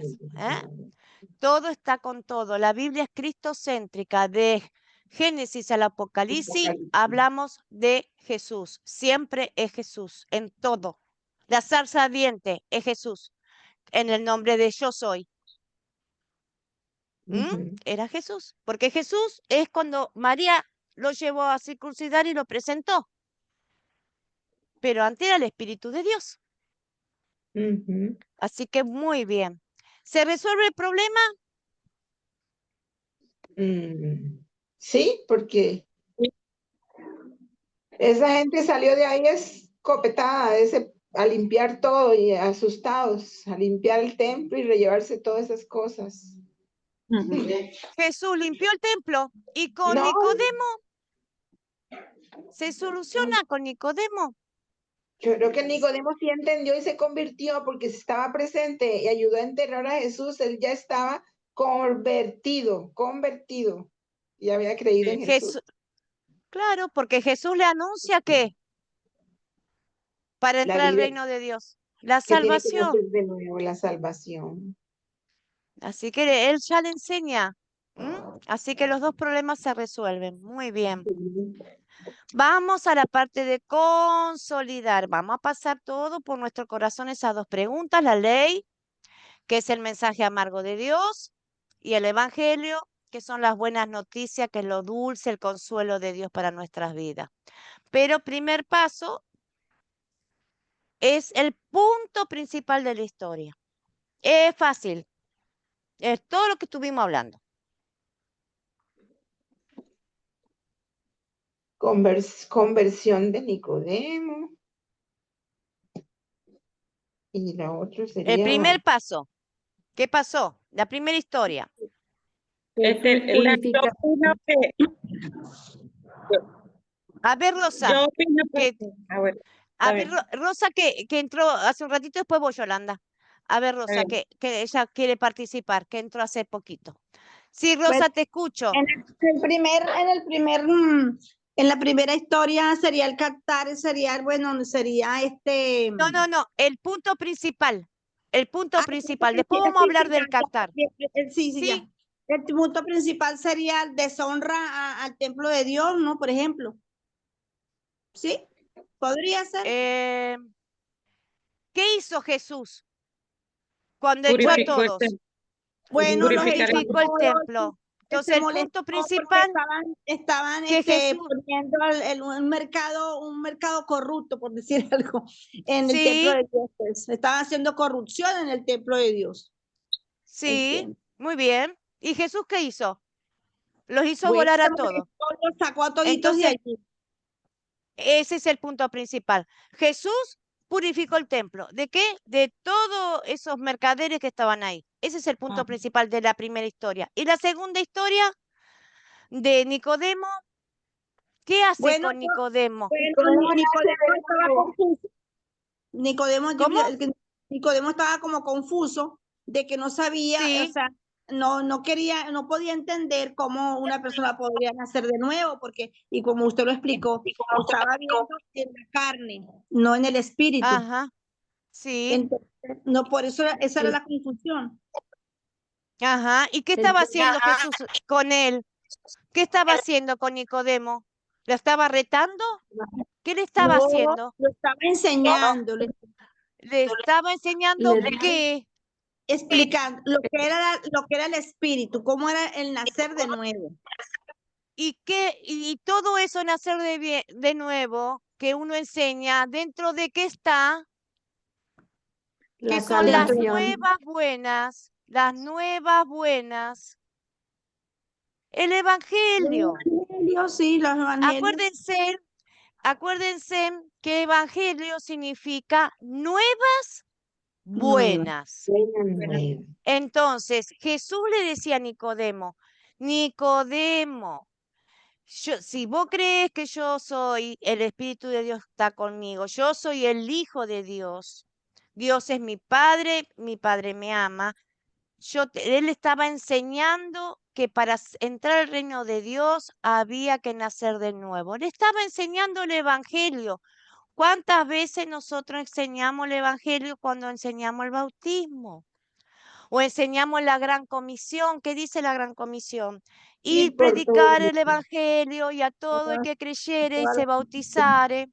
Todo está con todo. La Biblia es cristocéntrica. De Génesis al Apocalipsis hablamos de Jesús. Siempre es Jesús, en todo. La zarza ardiente es Jesús, en el nombre de yo soy. Ujú. Era Jesús, porque Jesús es cuando María lo llevó a circuncidar y lo presentó. Pero antes era el Espíritu de Dios. Ujú. Así que muy bien. ¿Se resuelve el problema? Sí, porque esa gente salió de ahí escopetada, a limpiar todo y asustados, a limpiar el templo y rellevarse todas esas cosas. Jesús limpió el templo y con No, Nicodemo se soluciona con Nicodemo. yo creo que Nicodemo sí entendió y se convirtió porque estaba presente y ayudó a enterrar a Jesús. Él ya estaba convertido y había creído en Jesús. Claro, porque Jesús le anuncia que para La entrar al vida reino de Dios, la que tiene que salvación. nacer de nuevo, la salvación. Así que él ya le enseña. Así que los dos problemas se resuelven. Muy bien. Vamos a la parte de consolidar. Vamos a pasar todo por nuestro corazón esas dos preguntas. La ley, que es el mensaje amargo de Dios, y el evangelio, que son las buenas noticias, que es lo dulce, el consuelo de Dios para nuestras vidas. Pero primer paso es el punto principal de la historia. Es fácil. Es todo lo que estuvimos hablando. Conversión de Nicodemo. Y la otra El sería primer paso. ¿Qué pasó? La primera historia. Yo opino que, A ver, Rosa. yo opino Que, bueno, a está ver, bien. Rosa que entró hace un ratito, después voy, Yolanda. A ver, Rosa, bien. que ella quiere participar, que entró hace poquito. Sí, Rosa, te escucho. En la primera historia sería el captar, sería, bueno, sería No, el punto principal. El punto principal. Después vamos a sí, hablar sí, del captar. sí, Sí, ya. El tributo principal sería deshonra al templo de Dios, ¿no? Por ejemplo. ¿Sí? ¿Podría ser? ¿Qué hizo Jesús cuando echó a Purificó el todos? templo. Bueno, los Purificar el Purificó el templo. se Entonces, el molestó punto porque principal estaban que Jesús, poniendo un mercado corrupto, por decir algo, en el templo sí, de Dios. Pues. Estaban haciendo corrupción en el templo de Dios. sí, Entiendo. muy bien. ¿Y Jesús qué hizo? Los hizo Bueno, volar a se todos. molestó, los sacó a toditos de Entonces, allí. ese es el punto principal. Jesús purificó el templo. ¿De qué? De todos esos mercaderes que estaban ahí. Ese es el punto Ah. principal de la primera historia. Y la segunda historia de Nicodemo, ¿qué hace Bueno, con Nicodemo? Nicodemo estaba confuso. ¿Cómo? Nicodemo estaba como confuso de que no sabía, o Sí, sea, no quería, no podía entender cómo una persona podría nacer de nuevo, porque, y como usted lo explicó, estaba viendo en la carne, no en el espíritu. ajá, sí, Entonces, no, por eso esa era la confusión. ajá. ¿Y qué estaba haciendo Jesús con él? ¿Qué estaba haciendo con Nicodemo? ¿Lo estaba retando? ¿Qué le estaba No, haciendo? lo estaba enseñando, Le estaba enseñando Le dijo, qué. explicando lo que era el espíritu, cómo era el nacer de nuevo. Y todo eso nacer de nuevo que uno enseña, ¿dentro de qué está? la Que son las salvación. nuevas buenas, el evangelio. Evangelio, sí, los evangelios. Acuérdense que evangelio significa nuevas Nuevas. buenas. Entonces, Jesús le decía a Nicodemo, Nicodemo, si vos crees que yo soy, el Espíritu de Dios está conmigo, yo soy el Hijo de Dios, Dios es mi Padre me ama, él estaba enseñando que para entrar al reino de Dios había que nacer de nuevo. Le estaba enseñando el Evangelio. ¿Cuántas veces nosotros enseñamos el Evangelio cuando enseñamos el bautismo? O enseñamos la gran comisión. ¿Qué dice la gran comisión? Y por todo predicar el el Evangelio y a todo el que creyere y Todas se las- bautizare.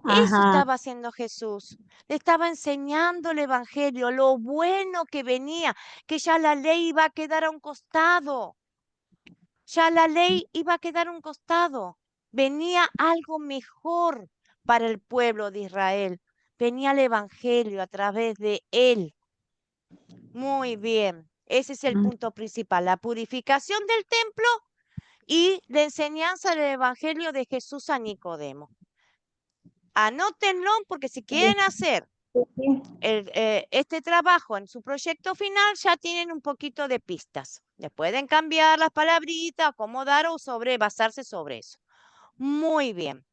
Eso Ajá. estaba haciendo Jesús. Le estaba enseñando el Evangelio, lo bueno que venía, que ya la ley iba a quedar a un costado. Ya la ley iba a quedar a un costado. Venía algo mejor para el pueblo de Israel. Venía el Evangelio a través de él. Muy bien. Ese es el punto principal, la purificación del templo y la enseñanza del Evangelio de Jesús a Nicodemo. Anótenlo porque si quieren hacer este trabajo en su proyecto final, ya tienen un poquito de pistas. Le pueden cambiar las palabritas, acomodar o basarse sobre eso. Muy bien.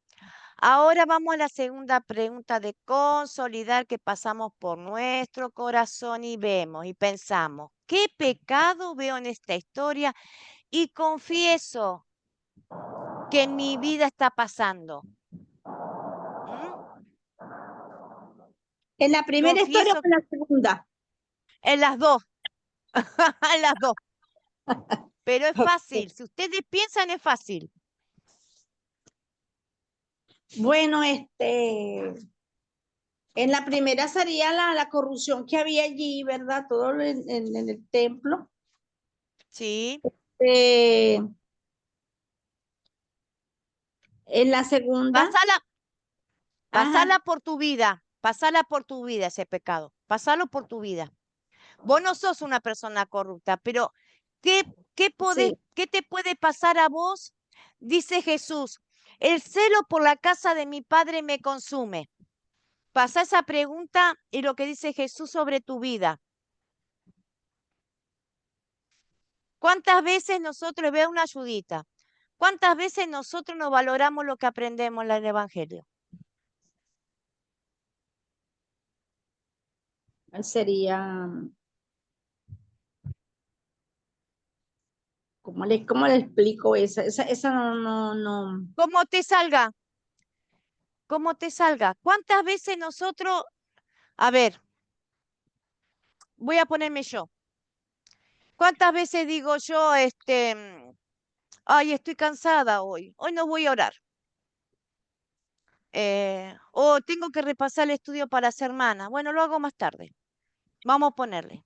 Ahora vamos a la segunda pregunta de consolidar que pasamos por nuestro corazón y vemos y pensamos, ¿qué pecado veo en esta historia? Y confieso que en mi vida está pasando. ¿Mm? ¿En la primera historia o Confieso en la segunda? en las dos, en las dos. Pero es fácil, si ustedes piensan es fácil. Bueno, en la primera sería la corrupción que había allí, ¿verdad? Todo en el templo. Sí, Eh, en la segunda, pasala, ajá, pasala por tu vida ese pecado, pasalo por tu vida. Vos no sos una persona corrupta, pero sí. ¿qué te puede pasar a vos? Dice Jesús, el celo por la casa de mi padre me consume. Pasa esa pregunta y lo que dice Jesús sobre tu vida. ¿Cuántas veces nosotros, veo una ayudita, cuántas veces nosotros no valoramos lo que aprendemos en el Evangelio? Sería, cómo le explico esa no. ¿Cómo te salga? ¿Cómo te salga? ¿Cuántas veces nosotros, a ver, voy a ponerme yo. ¿Cuántas veces digo yo, ay, estoy cansada hoy no voy a orar? O tengo que repasar el estudio para ser hermana. Bueno, lo hago más tarde. Vamos a ponerle.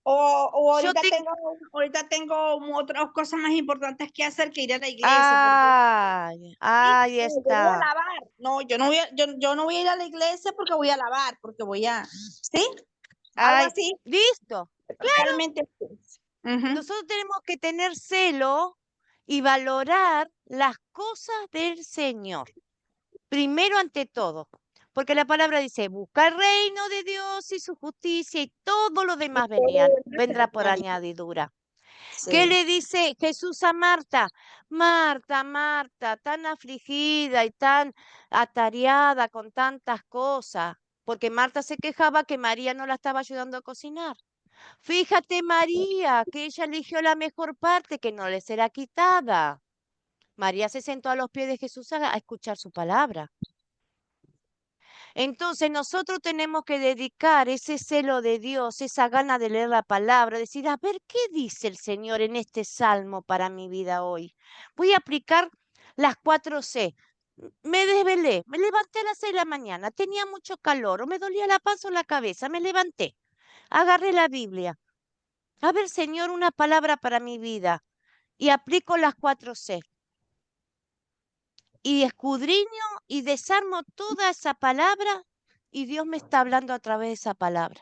O Yo ahorita tengo otras cosas más importantes que hacer que ir a la iglesia. Porque Ahí yo voy a está. lavar. No, yo no voy a ir a la iglesia porque voy a lavar, porque voy a, ¿sí? Algo Ay, así, listo. totalmente. Ujú. Nosotros tenemos que tener celo y valorar las cosas del Señor. Primero ante todo, porque la palabra dice, busca el reino de Dios y su justicia y todo lo demás vendrá por añadidura. ¿Qué Sí. le dice Jesús a Marta? Marta, Marta, tan afligida y tan atareada con tantas cosas, porque Marta se quejaba que María no la estaba ayudando a cocinar. Fíjate, María, que ella eligió la mejor parte que no le será quitada. María se sentó a los pies de Jesús a escuchar su palabra. Entonces nosotros tenemos que dedicar ese celo de Dios, esa gana de leer la palabra, decir, a ver, ¿qué dice el Señor en este salmo para mi vida hoy? Voy a aplicar las 4C. Me desvelé, me levanté a las 6 de la mañana, tenía mucho calor, o me dolía la panza o la cabeza, me levanté, agarré la Biblia. A ver, Señor, una palabra para mi vida. Y aplico las 4C. Y escudriño y desarmo toda esa palabra y Dios me está hablando a través de esa palabra.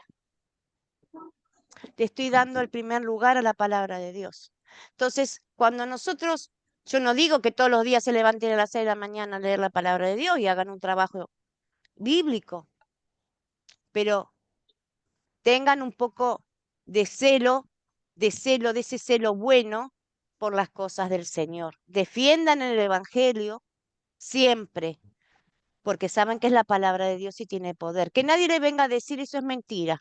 Le estoy dando el primer lugar a la palabra de Dios. Entonces, cuando nosotros, yo no digo que todos los días se levanten a las 6 de la mañana a leer la palabra de Dios y hagan un trabajo bíblico, pero tengan un poco de celo, de ese celo bueno por las cosas del Señor. Defiendan el Evangelio siempre, porque saben que es la palabra de Dios y tiene poder. Que nadie le venga a decir eso es mentira.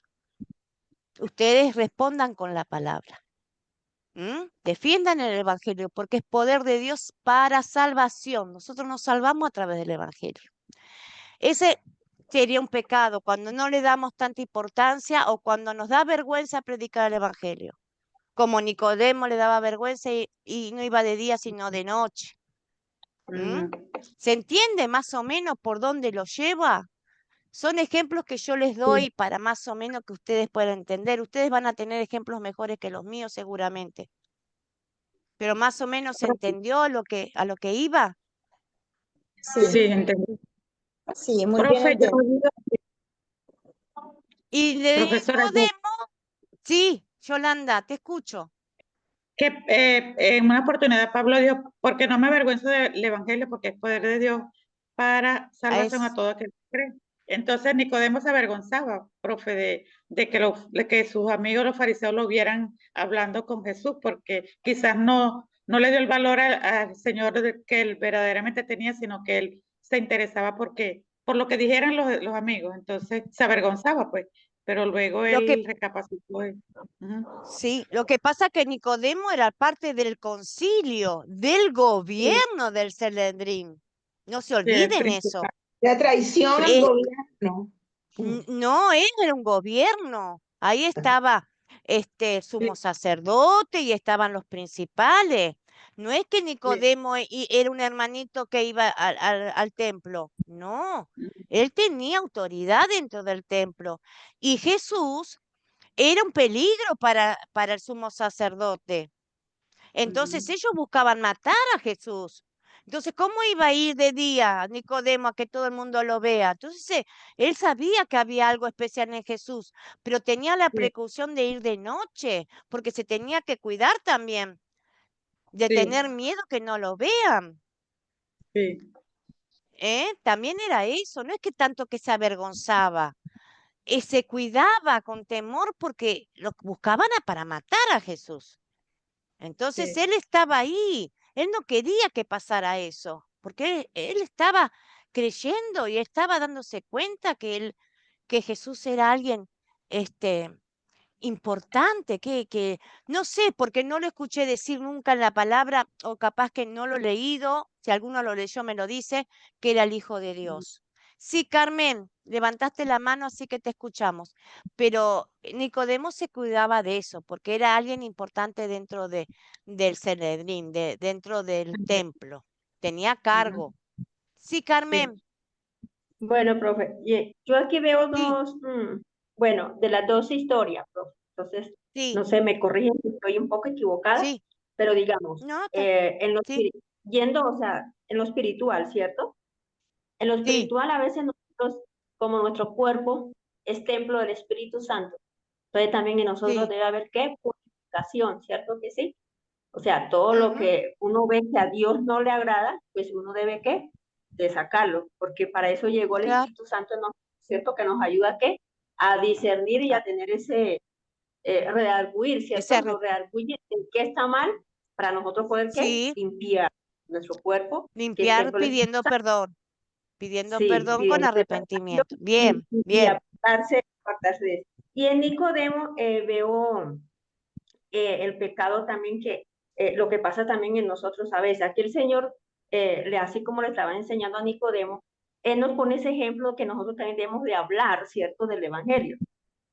Ustedes respondan con la palabra. Defiendan el Evangelio porque es poder de Dios para salvación. Nosotros nos salvamos a través del Evangelio. Ese sería un pecado cuando no le damos tanta importancia o cuando nos da vergüenza predicar el Evangelio. Como Nicodemo le daba vergüenza y no iba de día sino de noche. ¿Se entiende más o menos por dónde lo lleva? Son ejemplos que yo les doy para más o menos que ustedes puedan entender. Ustedes van a tener ejemplos mejores que los míos seguramente. Pero más o menos se entendió a lo que iba. Sí, entendí. Sí, muy bien. Profe, yo Y le profesora, yo- Nicodemo, sí, Yolanda, te escucho. que en una oportunidad Pablo dijo, porque no me avergüenzo del Evangelio, porque es poder de Dios para salvación a todo aquel que cree. Entonces Nicodemo se avergonzaba, profe, de que sus amigos los fariseos lo vieran hablando con Jesús, porque quizás no le dio el valor al Señor que él verdaderamente tenía, sino que él se interesaba por lo que dijeran los amigos. Entonces se avergonzaba, pues, pero luego Lo que él recapacitó. Ujú. Sí, lo que pasa es que Nicodemo era parte del concilio, del gobierno del Sanedrín. No se Sí, el olviden eso. principal. La traición al Eh, gobierno. no, él era un gobierno. Ahí estaba el sumo sacerdote y estaban los principales. No es que Nicodemo era un hermanito que iba al templo. No, él tenía autoridad dentro del templo. Y Jesús era un peligro para el sumo sacerdote. Entonces ellos buscaban matar a Jesús. Entonces, ¿cómo iba a ir de día Nicodemo a que todo el mundo lo vea? Entonces, él sabía que había algo especial en Jesús, pero tenía la Sí, precaución de ir de noche, porque se tenía que cuidar también, de sí, tener miedo que no lo vean. sí, También era eso, no es que tanto que se avergonzaba, se cuidaba con temor porque lo buscaban para matar a Jesús. Entonces sí, él estaba ahí, él no quería que pasara eso, porque él estaba creyendo y estaba dándose cuenta que Jesús era alguien este, importante, que no sé, porque no lo escuché decir nunca en la palabra, o capaz que no lo he leído, si alguno lo leyó me lo dice, que era el Hijo de Dios, Sí, Carmen, levantaste la mano, así que te escuchamos. Pero Nicodemo se cuidaba de eso, porque era alguien importante dentro del Sanedrín, dentro del templo. Tenía cargo. Sí, Sí. Carmen, Bueno, profe, yo aquí veo sí, bueno, de las dos historias, profe. Entonces, sí, no sé, me corrigen si estoy un poco equivocada, sí. pero digamos, No, sí, yendo, o sea, en lo espiritual, ¿cierto? En lo sí, espiritual a veces nosotros, como nuestro cuerpo es templo del Espíritu Santo, entonces también en nosotros sí. debe haber, ¿qué? Purificación, ¿cierto que sí? O sea, todo lo Ujú, que uno ve que a Dios no le agrada, pues uno debe ¿qué? De sacarlo, porque para eso llegó el claro. Espíritu Santo, ¿no? ¿Cierto? Que nos ayuda ¿qué? A discernir y Ah, a tener ese redarguir, ¿cierto? ese Nos redarguye en qué está mal para nosotros poder ¿qué? sí, Limpiar nuestro cuerpo, que es limpiar templo del Espíritu pidiendo Santo, perdón. Pidiendo sí, perdón con pidiendo perdón arrepentimiento. Bien, y bien. apartarse de eso. Y en Nicodemo veo el pecado también que lo que pasa también en nosotros a veces. Aquí el Señor, así como le estaba enseñando a Nicodemo, Él nos pone ese ejemplo que nosotros también debemos de hablar, ¿cierto?, del Evangelio.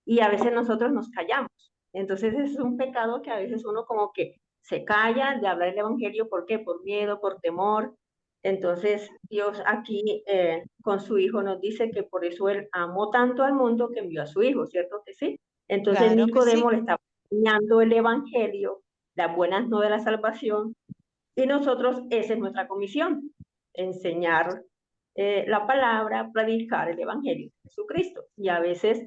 Y a veces nosotros nos callamos. Entonces es un pecado que a veces uno como que se calla de hablar el Evangelio. ¿Por qué? Por miedo, por temor. Entonces Dios aquí con su Hijo nos dice que por eso Él amó tanto al mundo que envió a su Hijo, ¿cierto que sí? Entonces Claro que sí. Nicodemo le está enseñando el Evangelio, las buenas nuevas de la salvación, y nosotros, esa es nuestra comisión, enseñar la palabra, predicar el Evangelio de Jesucristo. Y a veces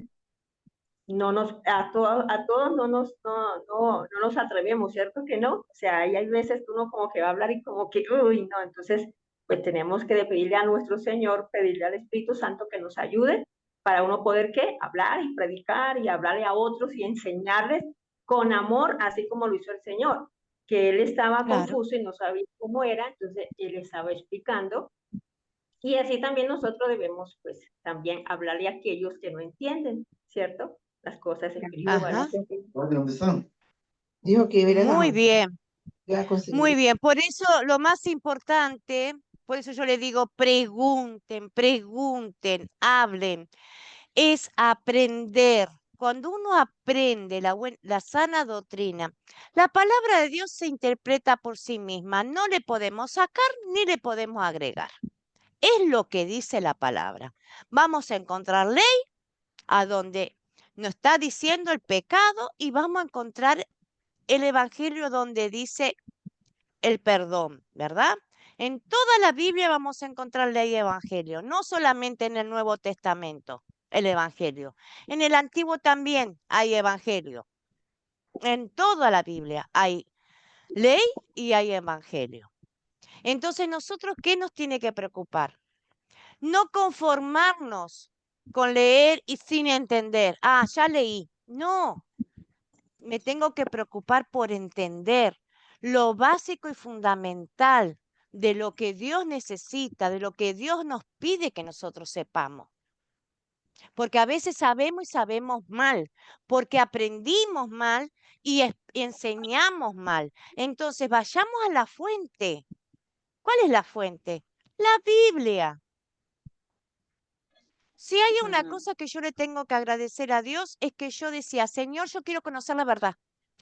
a todos no nos atrevemos, ¿cierto que no? O sea, hay veces que uno como que va a hablar y como que, uy, no, entonces pues tenemos que pedirle a nuestro Señor, pedirle al Espíritu Santo que nos ayude para uno poder, ¿qué? Hablar y predicar y hablarle a otros y enseñarles con amor, así como lo hizo el Señor, que Él estaba Claro. confuso y no sabía cómo era, entonces Él estaba explicando. Y así también nosotros debemos, pues, también hablarle a aquellos que no entienden, ¿cierto? Las cosas Ajá. espirituales. ¿Dónde están? Dijo que iba a ir a Muy bien, a conseguir. muy bien. Por eso lo más importante, por eso yo le digo, pregunten, pregunten, hablen, es aprender. Cuando uno aprende la sana doctrina, la palabra de Dios se interpreta por sí misma. No le podemos sacar ni le podemos agregar. Es lo que dice la palabra. Vamos a encontrar ley a donde nos está diciendo el pecado y vamos a encontrar el evangelio donde dice el perdón, ¿verdad? En toda la Biblia vamos a encontrar ley y evangelio, no solamente en el Nuevo Testamento, el evangelio. En el Antiguo también hay evangelio. En toda la Biblia hay ley y hay evangelio. Entonces, nosotros, ¿qué nos tiene que preocupar? No conformarnos con leer y sin entender. Ah, ya leí. No, me tengo que preocupar por entender lo básico y fundamental de lo que Dios necesita, de lo que Dios nos pide que nosotros sepamos. Porque a veces sabemos y sabemos mal, porque aprendimos mal y enseñamos mal. Entonces, vayamos a la fuente. ¿Cuál es la fuente? La Biblia. Si hay una cosa que yo le tengo que agradecer a Dios es que yo decía, Señor, yo quiero conocer la verdad.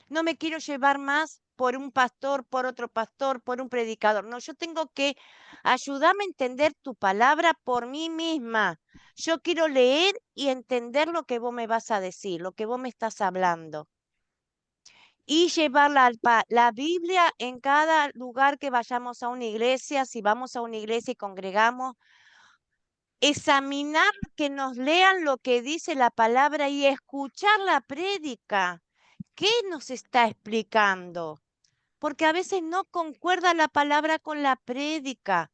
No me quiero llevar más por un pastor, por otro pastor, por un predicador. No, yo tengo que ayudarme a entender tu palabra por mí misma. Yo quiero leer y entender lo que vos me vas a decir, lo que vos me estás hablando. Y llevar la Biblia en cada lugar que vayamos a una iglesia, si vamos a una iglesia y congregamos, examinar que nos lean lo que dice la palabra y escuchar la prédica. ¿Qué nos está explicando? Porque a veces no concuerda la palabra con la prédica.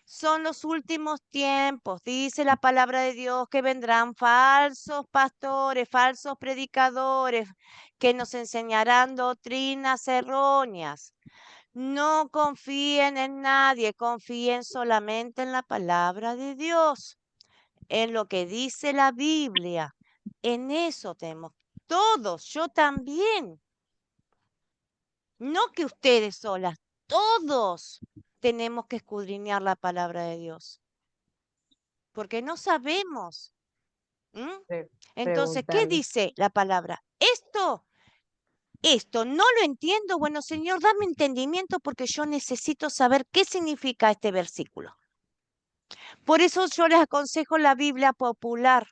Son los últimos tiempos, dice la palabra de Dios, que vendrán falsos pastores, falsos predicadores, que nos enseñarán doctrinas erróneas. No confíen en nadie, confíen solamente en la palabra de Dios, en lo que dice la Biblia. En eso tenemos todos, yo también. No que ustedes solas, todos tenemos que escudriñar la palabra de Dios. porque no sabemos. Entonces, ¿qué Preguntarle. dice la palabra? Esto no lo entiendo. Bueno, Señor, dame entendimiento porque yo necesito saber qué significa este versículo. Por eso yo les aconsejo la Biblia popular.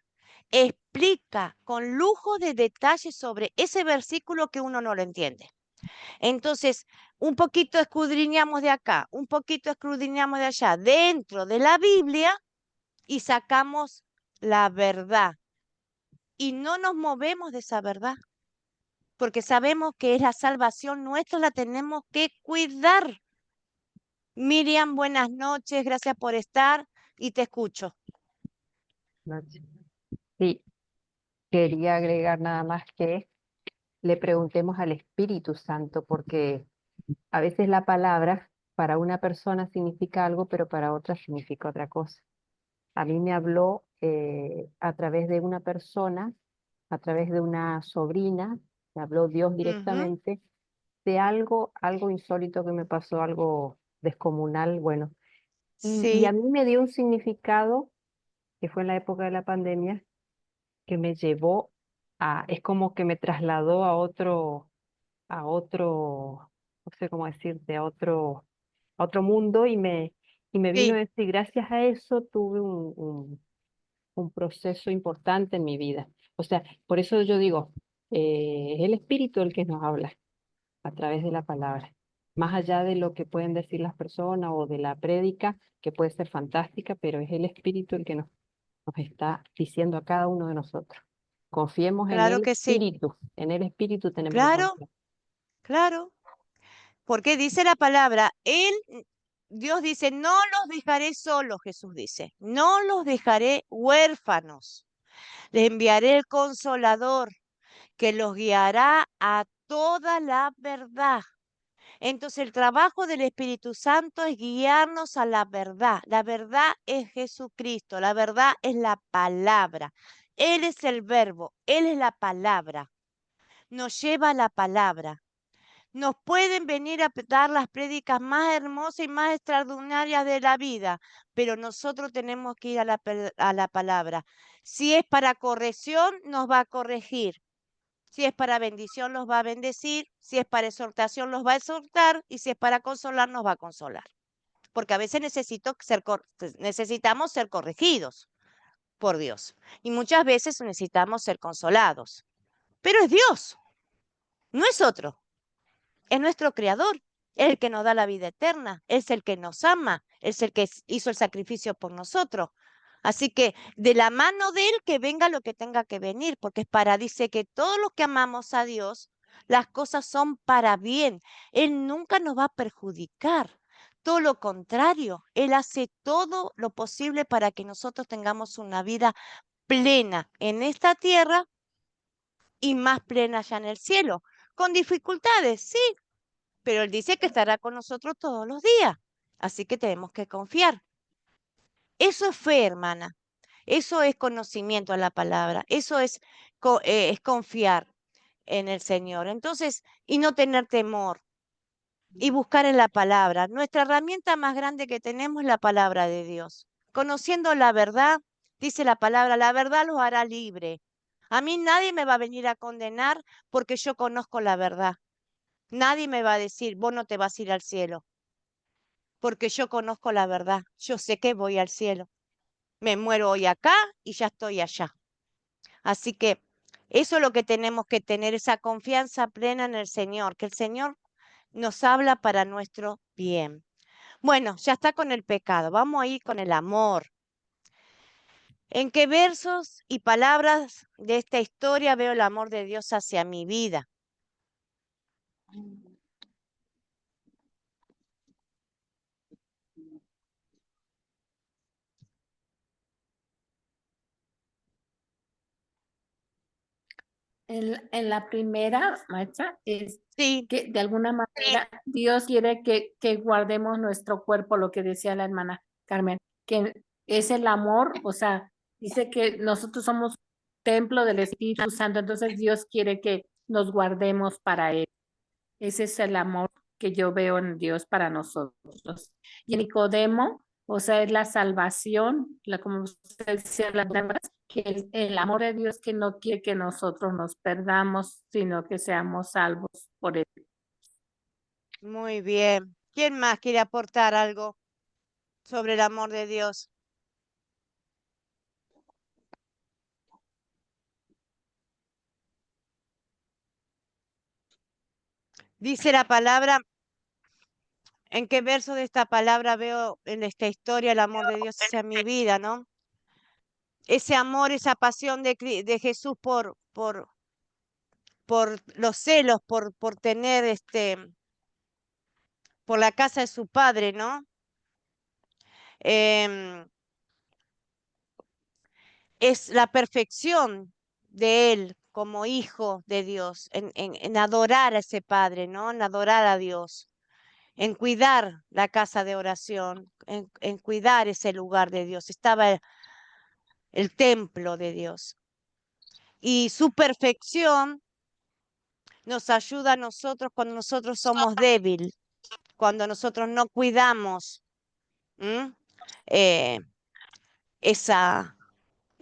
Explica con lujo de detalles sobre ese versículo que uno no lo entiende. Entonces, un poquito escudriñamos de acá, un poquito escudriñamos de allá, dentro de la Biblia, y sacamos la verdad. Y no nos movemos de esa verdad, porque sabemos que es la salvación nuestra, la tenemos que cuidar. Miriam, buenas noches, gracias por estar y te escucho. Sí, quería agregar nada más que le preguntemos al Espíritu Santo, porque a veces la palabra para una persona significa algo, pero para otra significa otra cosa. A mí me habló a través de una persona, a través de una sobrina, me habló Dios directamente de algo insólito que me pasó, algo descomunal, bueno. Y a Sí, mí me dio un significado que fue en la época de la pandemia, que me llevó es como que me trasladó a otro, no sé cómo decirte, a otro mundo y me vino a sí, decir, gracias a eso tuve un proceso importante en mi vida. O sea, por eso yo digo, es el Espíritu el que nos habla a través de la palabra. Más allá de lo que pueden decir las personas o de la prédica, que puede ser fantástica, pero es el Espíritu el que nos está diciendo a cada uno de nosotros. Confiemos claro que sí. en el Espíritu tenemos que Claro, confiar. claro. Porque dice la palabra, Dios dice, no los dejaré solos, Jesús dice, no los dejaré huérfanos. Les enviaré el Consolador que los guiará a toda la verdad. Entonces el trabajo del Espíritu Santo es guiarnos a la verdad. La verdad es Jesucristo, la verdad es la palabra. Él es el verbo, Él es la palabra. Nos lleva a la palabra. Nos pueden venir a dar las prédicas más hermosas y más extraordinarias de la vida, pero nosotros tenemos que ir a la palabra. Si es para corrección, nos va a corregir. Si es para bendición, los va a bendecir. Si es para exhortación, los va a exhortar. Y si es para consolar, nos va a consolar. Porque a veces necesitamos ser corregidos por Dios. Y muchas veces necesitamos ser consolados. Pero es Dios, no es otro. Es nuestro creador, es el que nos da la vida eterna, es el que nos ama, es el que hizo el sacrificio por nosotros. Así que de la mano de él que venga lo que tenga que venir, porque dice que todos los que amamos a Dios, las cosas son para bien. Él nunca nos va a perjudicar. Todo lo contrario, Él hace todo lo posible para que nosotros tengamos una vida plena en esta tierra y más plena allá en el cielo. Con dificultades, sí, pero Él dice que estará con nosotros todos los días. Así que tenemos que confiar. Eso es fe, hermana. Eso es conocimiento a la palabra. Eso es confiar en el Señor. Entonces, y no tener temor y buscar en la palabra. Nuestra herramienta más grande que tenemos es la palabra de Dios. Conociendo la verdad, dice la palabra, la verdad los hará libre. A mí nadie me va a venir a condenar porque yo conozco la verdad. Nadie me va a decir, vos no te vas a ir al cielo, porque yo conozco la verdad. Yo sé que voy al cielo. Me muero hoy acá y ya estoy allá. Así que eso es lo que tenemos que tener, esa confianza plena en el Señor, que el Señor nos habla para nuestro bien. Bueno, ya está con el pecado. Vamos a ir con el amor. ¿En qué versos y palabras de esta historia veo el amor de Dios hacia mi vida? En la primera, maestra, es Sí, que de alguna manera Dios quiere que guardemos nuestro cuerpo, lo que decía la hermana Carmen, que es el amor, o sea, dice que nosotros somos templo del Espíritu Santo, entonces Dios quiere que nos guardemos para Él. Ese es el amor que yo veo en Dios para nosotros. Y Nicodemo, O sea, es la salvación, como usted decía, que el amor de Dios que no quiere que nosotros nos perdamos, sino que seamos salvos por él. Muy bien. ¿Quién más quiere aportar algo sobre el amor de Dios? Dice la palabra, ¿en qué verso de esta palabra veo en esta historia el amor de Dios hacia mi vida, no? Ese amor, esa pasión de Jesús por los celos, por tener por la casa de su padre, ¿no? Em, es la perfección de él como hijo de Dios, en adorar a ese padre, ¿no? En adorar a Dios, en cuidar la casa de oración, en cuidar ese lugar de Dios. Estaba el templo de Dios. Y su perfección nos ayuda a nosotros cuando nosotros somos débiles, cuando nosotros no cuidamos eh,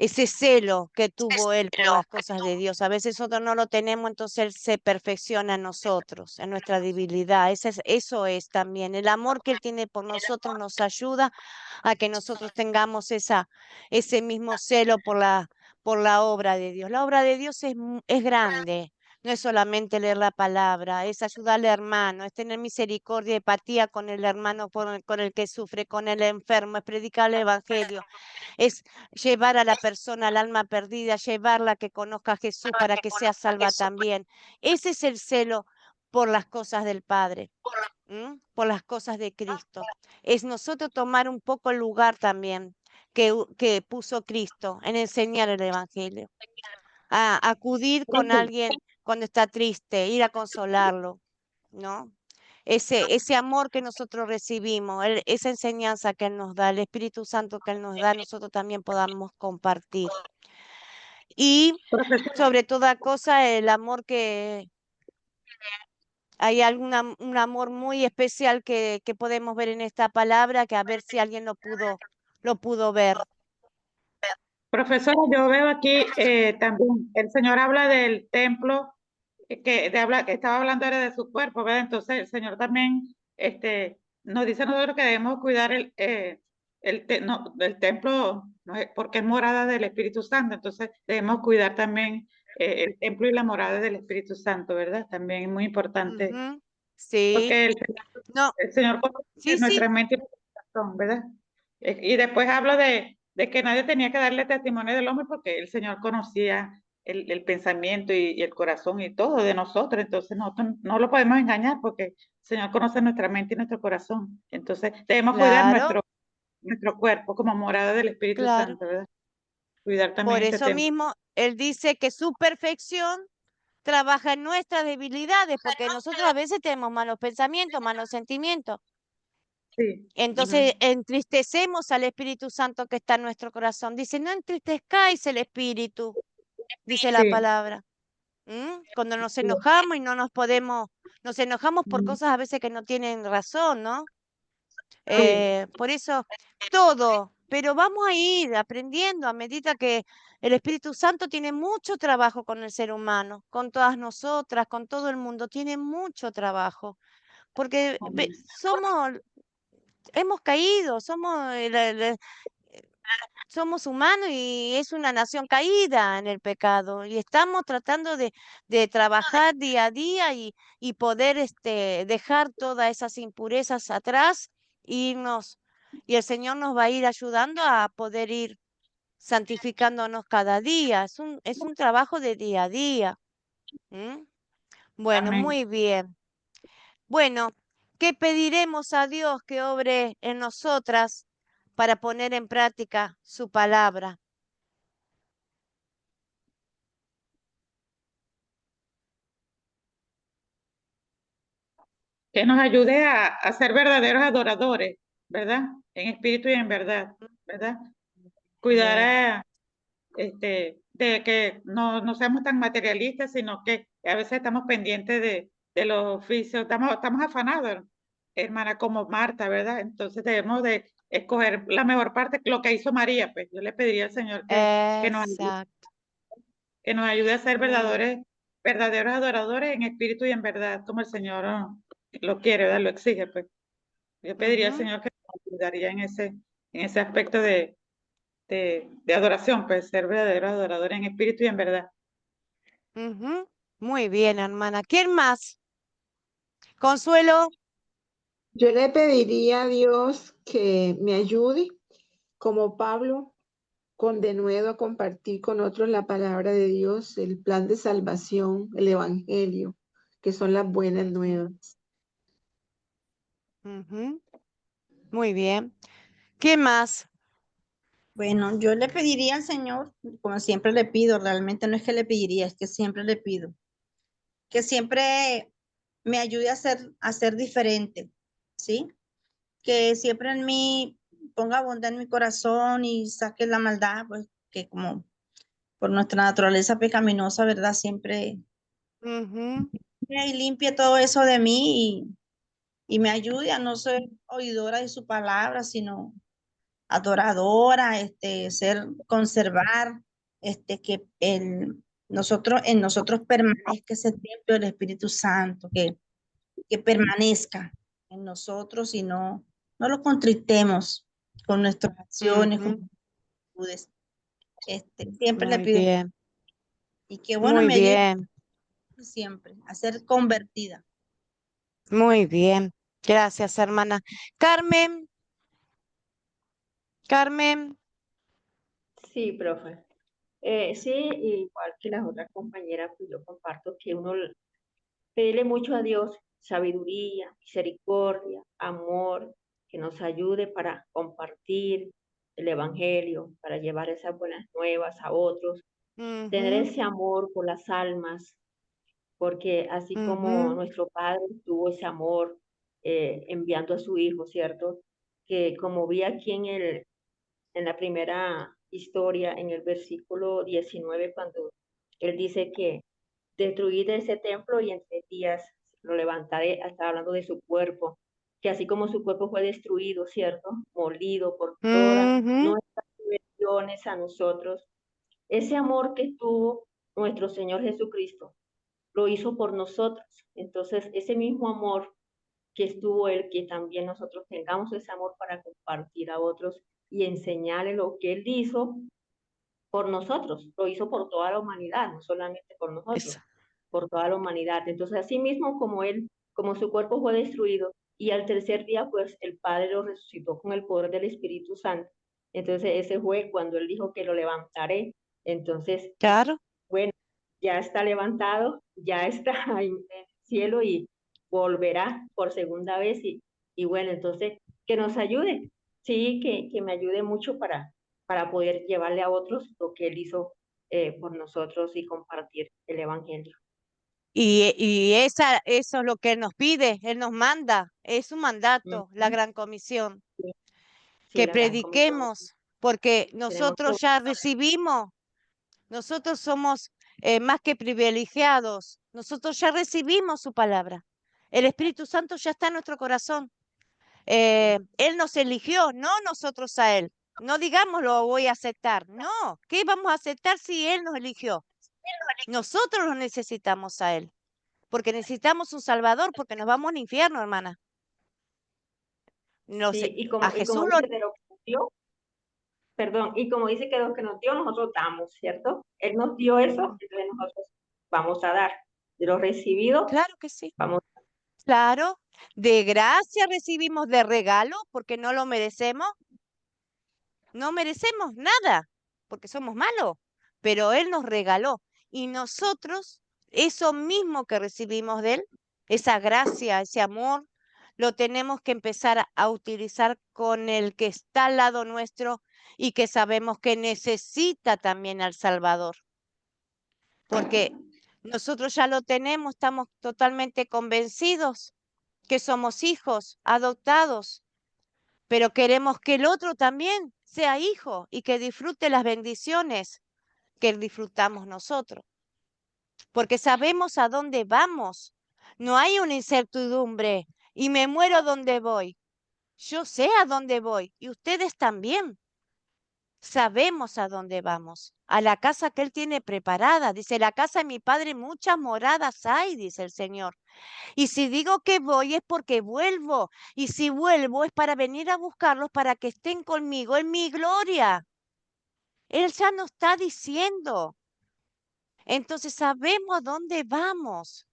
ese celo que tuvo él por las cosas de Dios. A veces nosotros no lo tenemos, entonces él se perfecciona en nosotros, en nuestra debilidad. Eso es también. El amor que él tiene por nosotros nos ayuda a que nosotros tengamos ese mismo celo por la obra de Dios. La obra de Dios es grande. No es solamente leer la palabra, es ayudarle al hermano, es tener misericordia y empatía con el hermano con el que sufre, con el enfermo, es predicar el evangelio, es llevar a la persona, al alma perdida, llevarla a que conozca a Jesús para que sea salva también. Ese es el celo por las cosas del Padre, por las cosas de Cristo. Es nosotros tomar un poco el lugar también que puso Cristo en enseñar el Evangelio. A acudir con alguien cuando está triste, ir a consolarlo, ¿no? Ese amor que nosotros recibimos, esa enseñanza que Él nos da, el Espíritu Santo que Él nos da, nosotros también podamos compartir. Y Profesor, sobre toda cosa, el amor que hay un amor muy especial que podemos ver en esta palabra, que a ver si alguien lo pudo ver. profesora, yo veo aquí también, el Señor habla del templo, que estaba hablando era de su cuerpo, ¿verdad? Entonces el Señor también nos dice a nosotros que debemos cuidar el templo, no es- porque es morada del Espíritu Santo, entonces debemos cuidar también el templo y la morada del Espíritu Santo, ¿verdad? También es muy importante, Ujú. Sí, porque no, el Señor conoce sí, sí, nuestra mente y nuestro corazón, ¿verdad? Y después hablo de que nadie tenía que darle testimonio del hombre porque el Señor conocía el pensamiento y el corazón y todo de nosotros. Entonces nosotros no lo podemos engañar porque el Señor conoce nuestra mente y nuestro corazón. Entonces debemos cuidar claro, nuestro cuerpo como morada del Espíritu claro. Santo, ¿verdad? Cuidar también Por ese eso templo. mismo, Él dice que su perfección trabaja en nuestras debilidades, porque nosotros a veces tenemos malos pensamientos, malos sentimientos. Sí. Entonces Ujú. entristecemos al Espíritu Santo que está en nuestro corazón. Dice, no entristezcáis el Espíritu, dice la Sí. palabra. Cuando nos Sí. enojamos y nos enojamos por Mm. cosas a veces que no tienen razón, ¿no? Sí. Por eso, todo, pero vamos a ir aprendiendo a medida que el Espíritu Santo tiene mucho trabajo con el ser humano, con todas nosotras, con todo el mundo, tiene mucho trabajo, porque Amén. hemos caído, somos humanos y es una nación caída en el pecado y estamos tratando de trabajar día a día y poder dejar todas esas impurezas atrás e irnos, y el Señor nos va a ir ayudando a poder ir santificándonos cada día. Es un trabajo de día a día. ¿m? Bueno, Amén. muy bien. Bueno, ¿qué pediremos a Dios que obre en nosotras para poner en práctica su palabra? Que nos ayude a ser verdaderos adoradores, ¿verdad? En espíritu y en verdad, ¿verdad? Cuidar Bien. de que no seamos tan materialistas, sino que a veces estamos pendientes de los oficios, estamos afanados, hermana, como Marta, ¿verdad? Entonces debemos escoger la mejor parte, lo que hizo María, pues yo le pediría al Señor que Exacto. nos ayude a ser Mm, verdaderos adoradores en espíritu y en verdad, como el Señor lo quiere, ¿verdad? Lo exige, pues. Yo pediría al ujú, Señor que nos ayudaría en ese aspecto de adoración, pues ser verdaderos adoradores en espíritu y en verdad. ujú. Muy bien, hermana. ¿Quién más? Consuelo. Yo le pediría a Dios que me ayude, como Pablo, con denuedo a compartir con otros la palabra de Dios, el plan de salvación, el evangelio, que son las buenas nuevas. Ujú. Muy bien. ¿Quién más? Bueno, yo le pediría al Señor, como siempre le pido, realmente no es que le pediría, es que siempre le pido, que siempre me ayude a ser diferente, ¿sí? Que siempre en mí ponga bondad en mi corazón y saque la maldad, pues que como por nuestra naturaleza pecaminosa, ¿verdad? Siempre Ujú, y limpie todo eso de mí y me ayude a no ser oidora de su palabra, sino adoradora, conservar, que en nosotros permanezca ese templo del Espíritu Santo, que permanezca en nosotros y no lo contristemos con nuestras acciones, con ujú. nuestras actitudes. Siempre le Muy pido bien, y que bueno muy me ayude bien, siempre a ser convertida. muy bien. Gracias, hermana. Carmen, Carmen. Sí, profe. Sí, igual que las otras compañeras, pues yo comparto que pedirle mucho a Dios sabiduría, misericordia, amor, que nos ayude para compartir el Evangelio, para llevar esas buenas nuevas a otros, tener Ujú, ese amor por las almas, porque así como ujú, nuestro Padre tuvo ese amor enviando a su Hijo, ¿cierto? Que como vi aquí en la primera historia, en el versículo 19, cuando Él dice que destruid ese templo y en 3 días lo levantaré, está hablando de su cuerpo, que así como su cuerpo fue destruido, ¿cierto? Molido por todas ujú. nuestras rebeliones a nosotros, ese amor que tuvo nuestro Señor Jesucristo, lo hizo por nosotros. Entonces, ese mismo amor que estuvo Él, que también nosotros tengamos ese amor para compartir a otros y enseñarle lo que Él hizo por nosotros, lo hizo por toda la humanidad, no solamente por nosotros, Eso. por toda la humanidad. Entonces, así mismo como Él, como su cuerpo fue destruido y al tercer día, pues el Padre lo resucitó con el poder del Espíritu Santo. Entonces, ese fue cuando Él dijo que lo levantaré. Entonces, Claro. bueno, ya está levantado, ya está en el cielo y volverá por segunda vez y bueno, entonces que nos ayude, sí, que me ayude mucho para poder llevarle a otros lo que Él hizo por nosotros y compartir el Evangelio. Y eso es lo que Él nos pide, Él nos manda, es un mandato, la Ujú. Gran Comisión, Sí, sí, que la gran comisión. prediquemos, porque Tenemos que nosotros ya recibimos, nosotros somos más que privilegiados, nosotros ya recibimos su palabra. El Espíritu Santo ya está en nuestro corazón. Él nos eligió, no nosotros a Él. No digamos lo voy a aceptar. No, ¿qué vamos a aceptar si Él nos eligió? Nosotros lo necesitamos a Él, porque necesitamos un Salvador, porque nos vamos al infierno, hermana. sí, A y como Jesús lo... dice de lo que nos dio, perdón, y como dice que lo que nos dio, nosotros damos, ¿cierto? Él nos dio eso, entonces nosotros vamos a dar. De lo recibido, Claro que sí. vamos. Claro, de gracia recibimos de regalo, porque no lo merecemos. No merecemos nada, porque somos malos, pero Él nos regaló. Y nosotros, eso mismo que recibimos de Él, esa gracia, ese amor, lo tenemos que empezar a utilizar con el que está al lado nuestro y que sabemos que necesita también al Salvador, porque nosotros ya lo tenemos, estamos totalmente convencidos que somos hijos adoptados, pero queremos que el otro también sea hijo y que disfrute las bendiciones que disfrutamos nosotros, porque sabemos a dónde vamos. No hay una incertidumbre y me muero donde voy. Yo sé a dónde voy y ustedes también. Sabemos a dónde vamos, a la casa que Él tiene preparada. Dice, la casa de mi Padre muchas moradas hay, dice el Señor. Y si digo que voy es porque vuelvo. Y si vuelvo es para venir a buscarlos para que estén conmigo en mi gloria. Él ya nos está diciendo. Entonces sabemos a dónde vamos.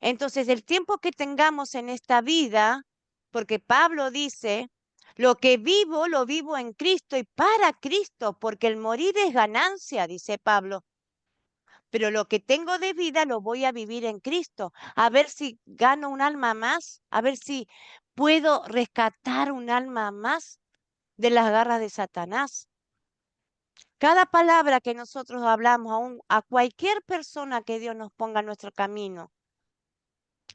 Entonces el tiempo que tengamos en esta vida, porque Pablo dice, lo que vivo, lo vivo en Cristo y para Cristo, porque el morir es ganancia, dice Pablo. Pero lo que tengo de vida lo voy a vivir en Cristo. A ver si gano un alma más, a ver si puedo rescatar un alma más de las garras de Satanás. Cada palabra que nosotros hablamos a cualquier persona que Dios nos ponga en nuestro camino,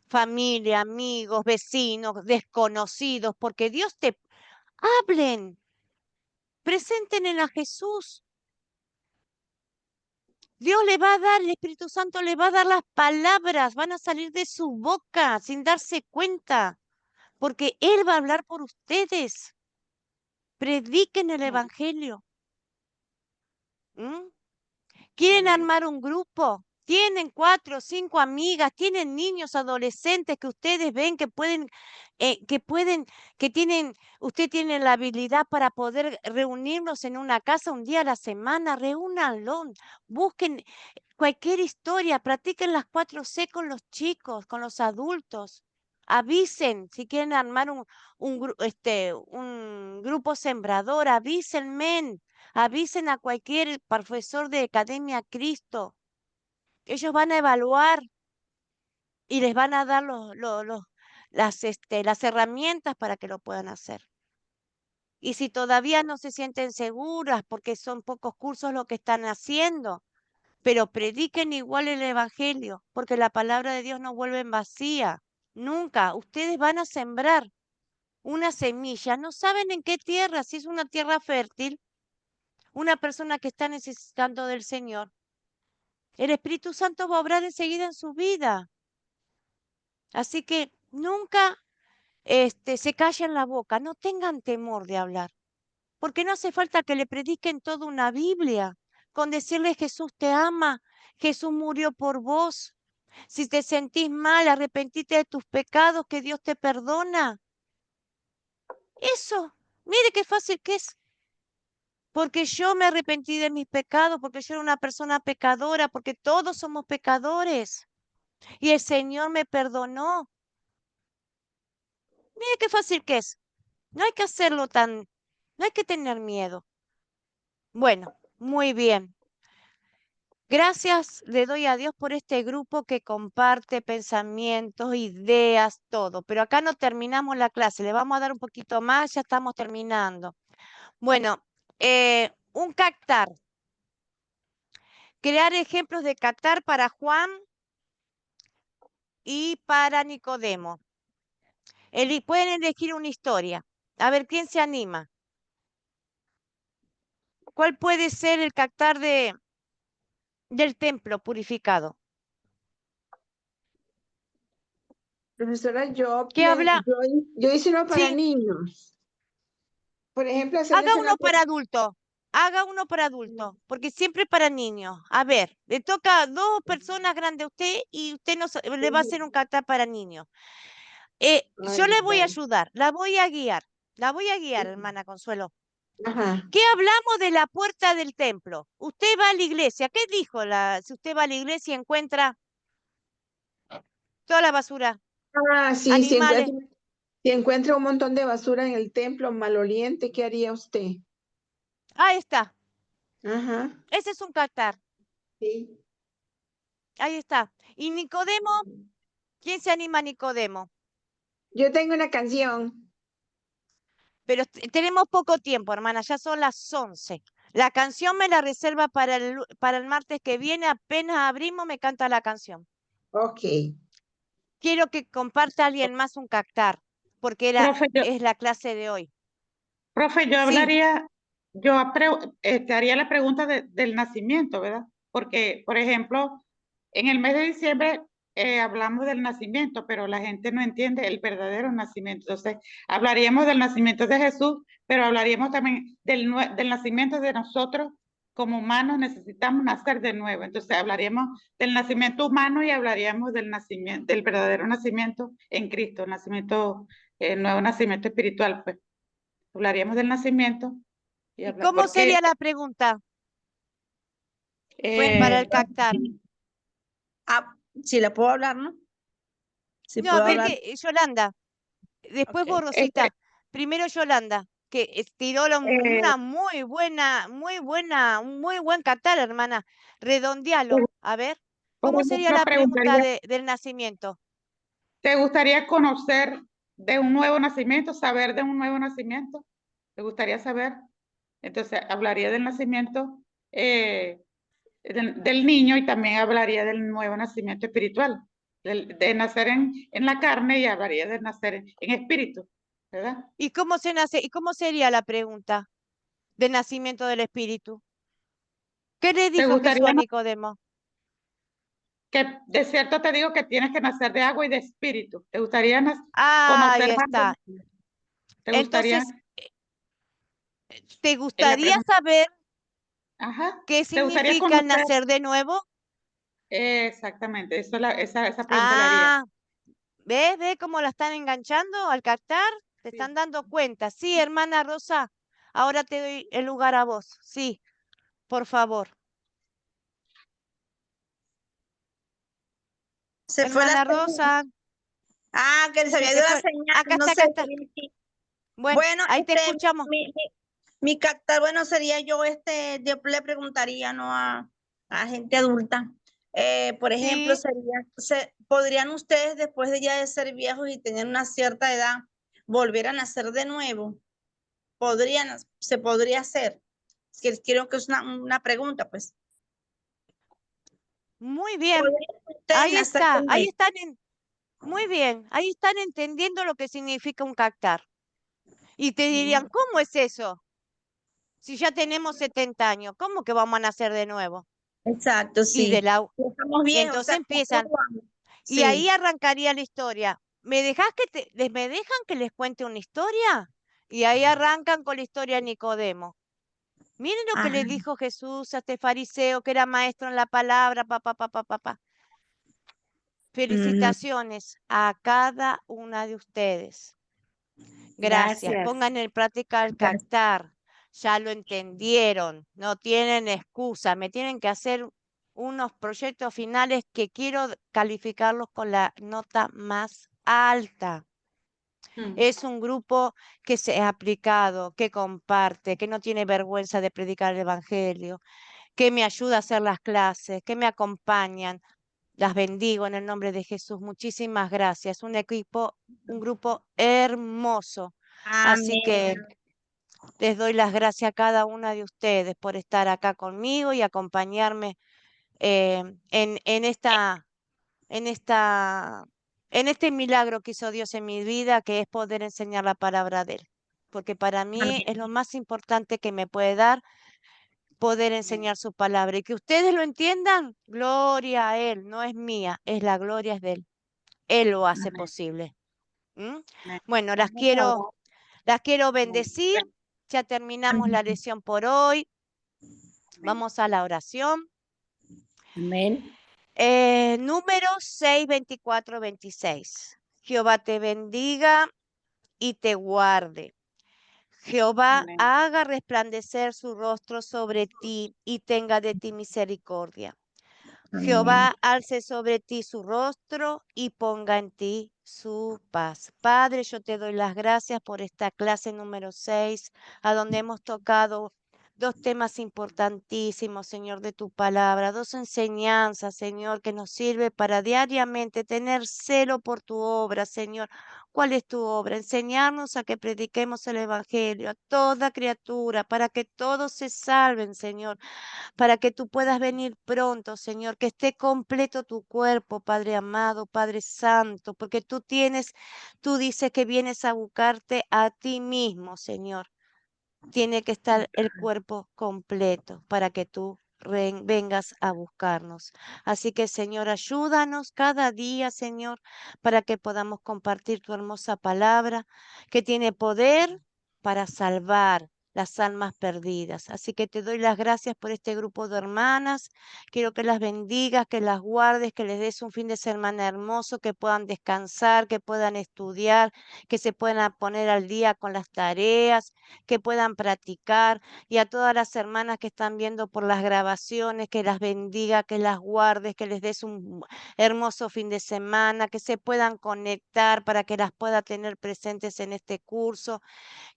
familia, amigos, vecinos, desconocidos, porque Dios te hablen, presenten a Jesús. Dios le va a dar, el Espíritu Santo le va a dar las palabras, van a salir de su boca sin darse cuenta, porque Él va a hablar por ustedes. Prediquen el Evangelio. ¿Mm? ¿Quieren armar un grupo? Tienen 4 o 5 amigas, tienen niños, adolescentes que ustedes ven que usted tiene la habilidad para poder reunirnos en una casa un día a la semana, reúnanlo, busquen cualquier historia, practiquen las 4C con los chicos, con los adultos. Avisen si quieren armar un grupo sembrador, avísenme. Avisen a cualquier profesor de Academia Cristo. Ellos van a evaluar y les van a dar las herramientas para que lo puedan hacer. Y si todavía no se sienten seguras porque son pocos cursos lo que están haciendo, pero prediquen igual el Evangelio, porque la palabra de Dios no vuelve en vacía. Nunca. Ustedes van a sembrar una semilla. No saben en qué tierra, si es una tierra fértil, una persona que está necesitando del Señor. El Espíritu Santo va a obrar enseguida en su vida. Así que nunca se callen la boca, no tengan temor de hablar, porque no hace falta que le prediquen toda una Biblia. Con decirle Jesús te ama, Jesús murió por vos. Si te sentís mal, arrepentite de tus pecados, que Dios te perdona. Eso, mire qué fácil que es. Porque yo me arrepentí de mis pecados, porque yo era una persona pecadora, porque todos somos pecadores. Y el Señor me perdonó. Mire qué fácil que es. No hay que hacerlo no hay que tener miedo. Bueno, muy bien. Gracias le doy a Dios por este grupo que comparte pensamientos, ideas, todo. Pero acá no terminamos la clase. Le vamos a dar un poquito más, ya estamos terminando. Bueno, un cactar. Crear ejemplos de cactar para Juan y para Nicodemo. Pueden elegir una historia. A ver, ¿quién se anima? ¿Cuál puede ser el cactar del templo purificado? Profesora, ¿Qué habla? yo hice uno para Sí, niños. Por ejemplo, haga hacerles una uno para adulto. Haga uno para adulto, porque siempre para niños. A ver, le toca a 2 personas grandes a usted y usted le va a hacer un cactar para niños. Yo le voy a ayudar, la voy a guiar. La voy a guiar, hermana Consuelo. Ajá. ¿Qué hablamos de la puerta del templo? Usted va a la iglesia. ¿Qué dijo si usted va a la iglesia y encuentra toda la basura? Ah, sí, Animales. si encuentra un montón de basura en el templo maloliente, ¿qué haría usted? Ahí está. Ajá. Ese es un cactar. Sí. Ahí está. ¿Y Nicodemo? ¿Quién se anima a Nicodemo? Yo tengo una canción. Pero tenemos poco tiempo, hermana. Ya son las 11. La canción me la reserva para el martes que viene. Apenas abrimos, me canta la canción. Ok. Quiero que comparta alguien más un cactar, porque Profe, es la clase de hoy. Profe, yo Sí. hablaría, haría la pregunta del nacimiento, ¿verdad? Porque, por ejemplo, en el mes de diciembre hablamos del nacimiento, pero la gente no entiende el verdadero nacimiento. Entonces, hablaríamos del nacimiento de Jesús, pero hablaríamos también del nacimiento de nosotros como humanos. Necesitamos nacer de nuevo. Entonces, hablaríamos del nacimiento humano y hablaríamos del nacimiento, del verdadero nacimiento en Cristo, el nacimiento, el nuevo nacimiento espiritual, pues. Hablaríamos del nacimiento. ¿Y cómo sería la pregunta para el cactar? Si le puedo hablar, ¿no? Si No, puedo ve hablar. que Yolanda, después Ok, vos, Rosita, primero Yolanda, que tiró una muy buena, un muy buen cactar, hermana. Redondealo. A ver, por ¿cómo sería ejemplo, la pregunta preguntaría, del nacimiento? ¿te gustaría conocer de un nuevo nacimiento, saber de un nuevo nacimiento? ¿Te gustaría saber? Entonces, hablaría del nacimiento del niño y también hablaría del nuevo nacimiento espiritual, de nacer en la carne, y hablaría de nacer en espíritu, ¿verdad? ¿Y cómo se nace? ¿Y cómo sería la pregunta del nacimiento del espíritu? ¿Qué le ¿Te dijo Jesús gustaría a Nicodemo? que de cierto te digo que tienes que nacer de agua y de espíritu? ¿Te gustaría Ahí conocer más está. ¿Te gustaría? Entonces, ¿te En la gustaría pregunta, saber ajá, qué ¿te gustaría significa el conocer? nacer de nuevo? Exactamente, esa pregunta la haría. Ah, ¿ves cómo la están enganchando al captar? Te Sí. están dando cuenta. Sí, hermana Rosa, ahora te doy el lugar a vos. Sí, por favor. Se fue la Hermana señal. Rosa, Que se se había te ido la fue. señal, Acá no está, sé. acá está. Bueno, Bueno, ahí te escuchamos. mi captar, bueno, sería yo, yo le preguntaría, ¿no? A gente adulta. Por ejemplo, Sí, ¿podrían ustedes, después de ya de ser viejos y tener una cierta edad, volver a nacer de nuevo? Se podría hacer. Creo que es una pregunta, pues. muy bien. ¿Podrían ustedes Ahí nacer de está. Ahí nuevo? están muy bien. Ahí están entendiendo lo que significa un captar. Y te dirían, ¿cómo es eso? Si ya tenemos 70 años, ¿cómo que vamos a nacer de nuevo? Exacto, Y de sí. la Estamos y viejos, o entonces sea, empiezan. Y sí. ahí arrancaría la historia. ¿Me dejan que les cuente una historia? Y ahí arrancan con la historia de Nicodemo. Miren lo que le Ajá. dijo Jesús a este fariseo que era maestro en la palabra, papá. Ujú. Felicitaciones a cada una de ustedes. Gracias. Gracias. Pongan en práctica el captar. Ya lo entendieron. No tienen excusa. Me tienen que hacer unos proyectos finales que quiero calificarlos con la nota más alta. Es un grupo que se ha aplicado, que comparte, que no tiene vergüenza de predicar el evangelio, que me ayuda a hacer las clases, que me acompañan. Las bendigo en el nombre de Jesús. Muchísimas gracias. Un equipo, un grupo hermoso. Así que Amén. les doy las gracias a cada una de ustedes por estar acá conmigo y acompañarme en en esta, en este milagro que hizo Dios en mi vida, que es poder enseñar la palabra de Él. Porque para mí es lo Amén. más importante que me puede dar poder enseñar su palabra. Y que ustedes lo entiendan, gloria a Él, no es mía, es la gloria es de Él. Él lo hace Amén. posible. ¿Mm? Amén. Bueno, Vamos a orar. las quiero bendecir. Ya terminamos la Amén. lección por hoy. Vamos a la oración. Amén. Número 6, 24, 26. Jehová te bendiga y te guarde. Jehová Amén. haga resplandecer su rostro sobre ti y tenga de ti misericordia. Amén. Jehová alce sobre ti su rostro y ponga en ti su paz. Padre, yo te doy las gracias por esta clase número 6, a donde hemos tocado dos temas importantísimos, Señor, de tu palabra, dos enseñanzas, Señor, que nos sirve para diariamente tener celo por tu obra, Señor. ¿Cuál es tu obra? Enseñarnos a que prediquemos el Evangelio a toda criatura, para que todos se salven, Señor, para que tú puedas venir pronto, Señor, que esté completo tu cuerpo, Padre amado, Padre santo, porque tú dices que vienes a buscarte a ti mismo, Señor. Tiene que estar el cuerpo completo para que tú vengas a buscarnos. Así que, Señor, ayúdanos cada día, Señor, para que podamos compartir tu hermosa palabra, que tiene poder para salvar las almas perdidas. Así que te doy las gracias por este grupo de hermanas. Quiero que las bendigas, que las guardes, que les des un fin de semana hermoso, que puedan descansar, que puedan estudiar, que se puedan poner al día con las tareas, que puedan practicar. Y a todas las hermanas que están viendo por las grabaciones, que las bendiga, que las guardes, que les des un hermoso fin de semana, que se puedan conectar para que las pueda tener presentes en este curso,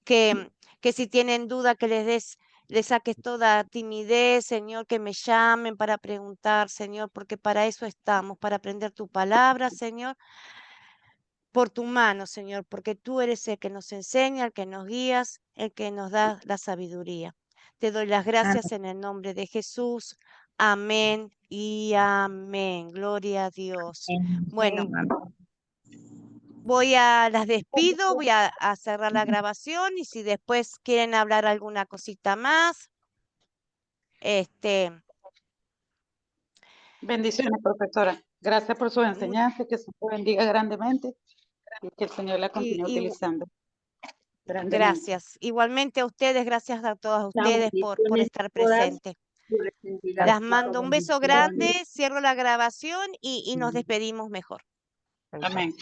que si tienen duda que les saques toda timidez, Señor, que me llamen para preguntar, Señor, porque para eso estamos, para aprender tu palabra, Señor, por tu mano, Señor, porque tú eres el que nos enseña, el que nos guías, el que nos da la sabiduría. Te doy las gracias en el nombre de Jesús. Amén y amén. Gloria a Dios. Bueno, las despido, voy a cerrar la grabación y si después quieren hablar alguna cosita más, Bendiciones, profesora. Gracias por su enseñanza, que se bendiga grandemente y que el Señor la continúe utilizando grandemente. Gracias. Igualmente a ustedes, gracias a todas ustedes por bendiciones estar todas. presentes. Dios les bendiga. Las mando un beso grande, Bendiciones. cierro la grabación y nos despedimos mejor. Amén.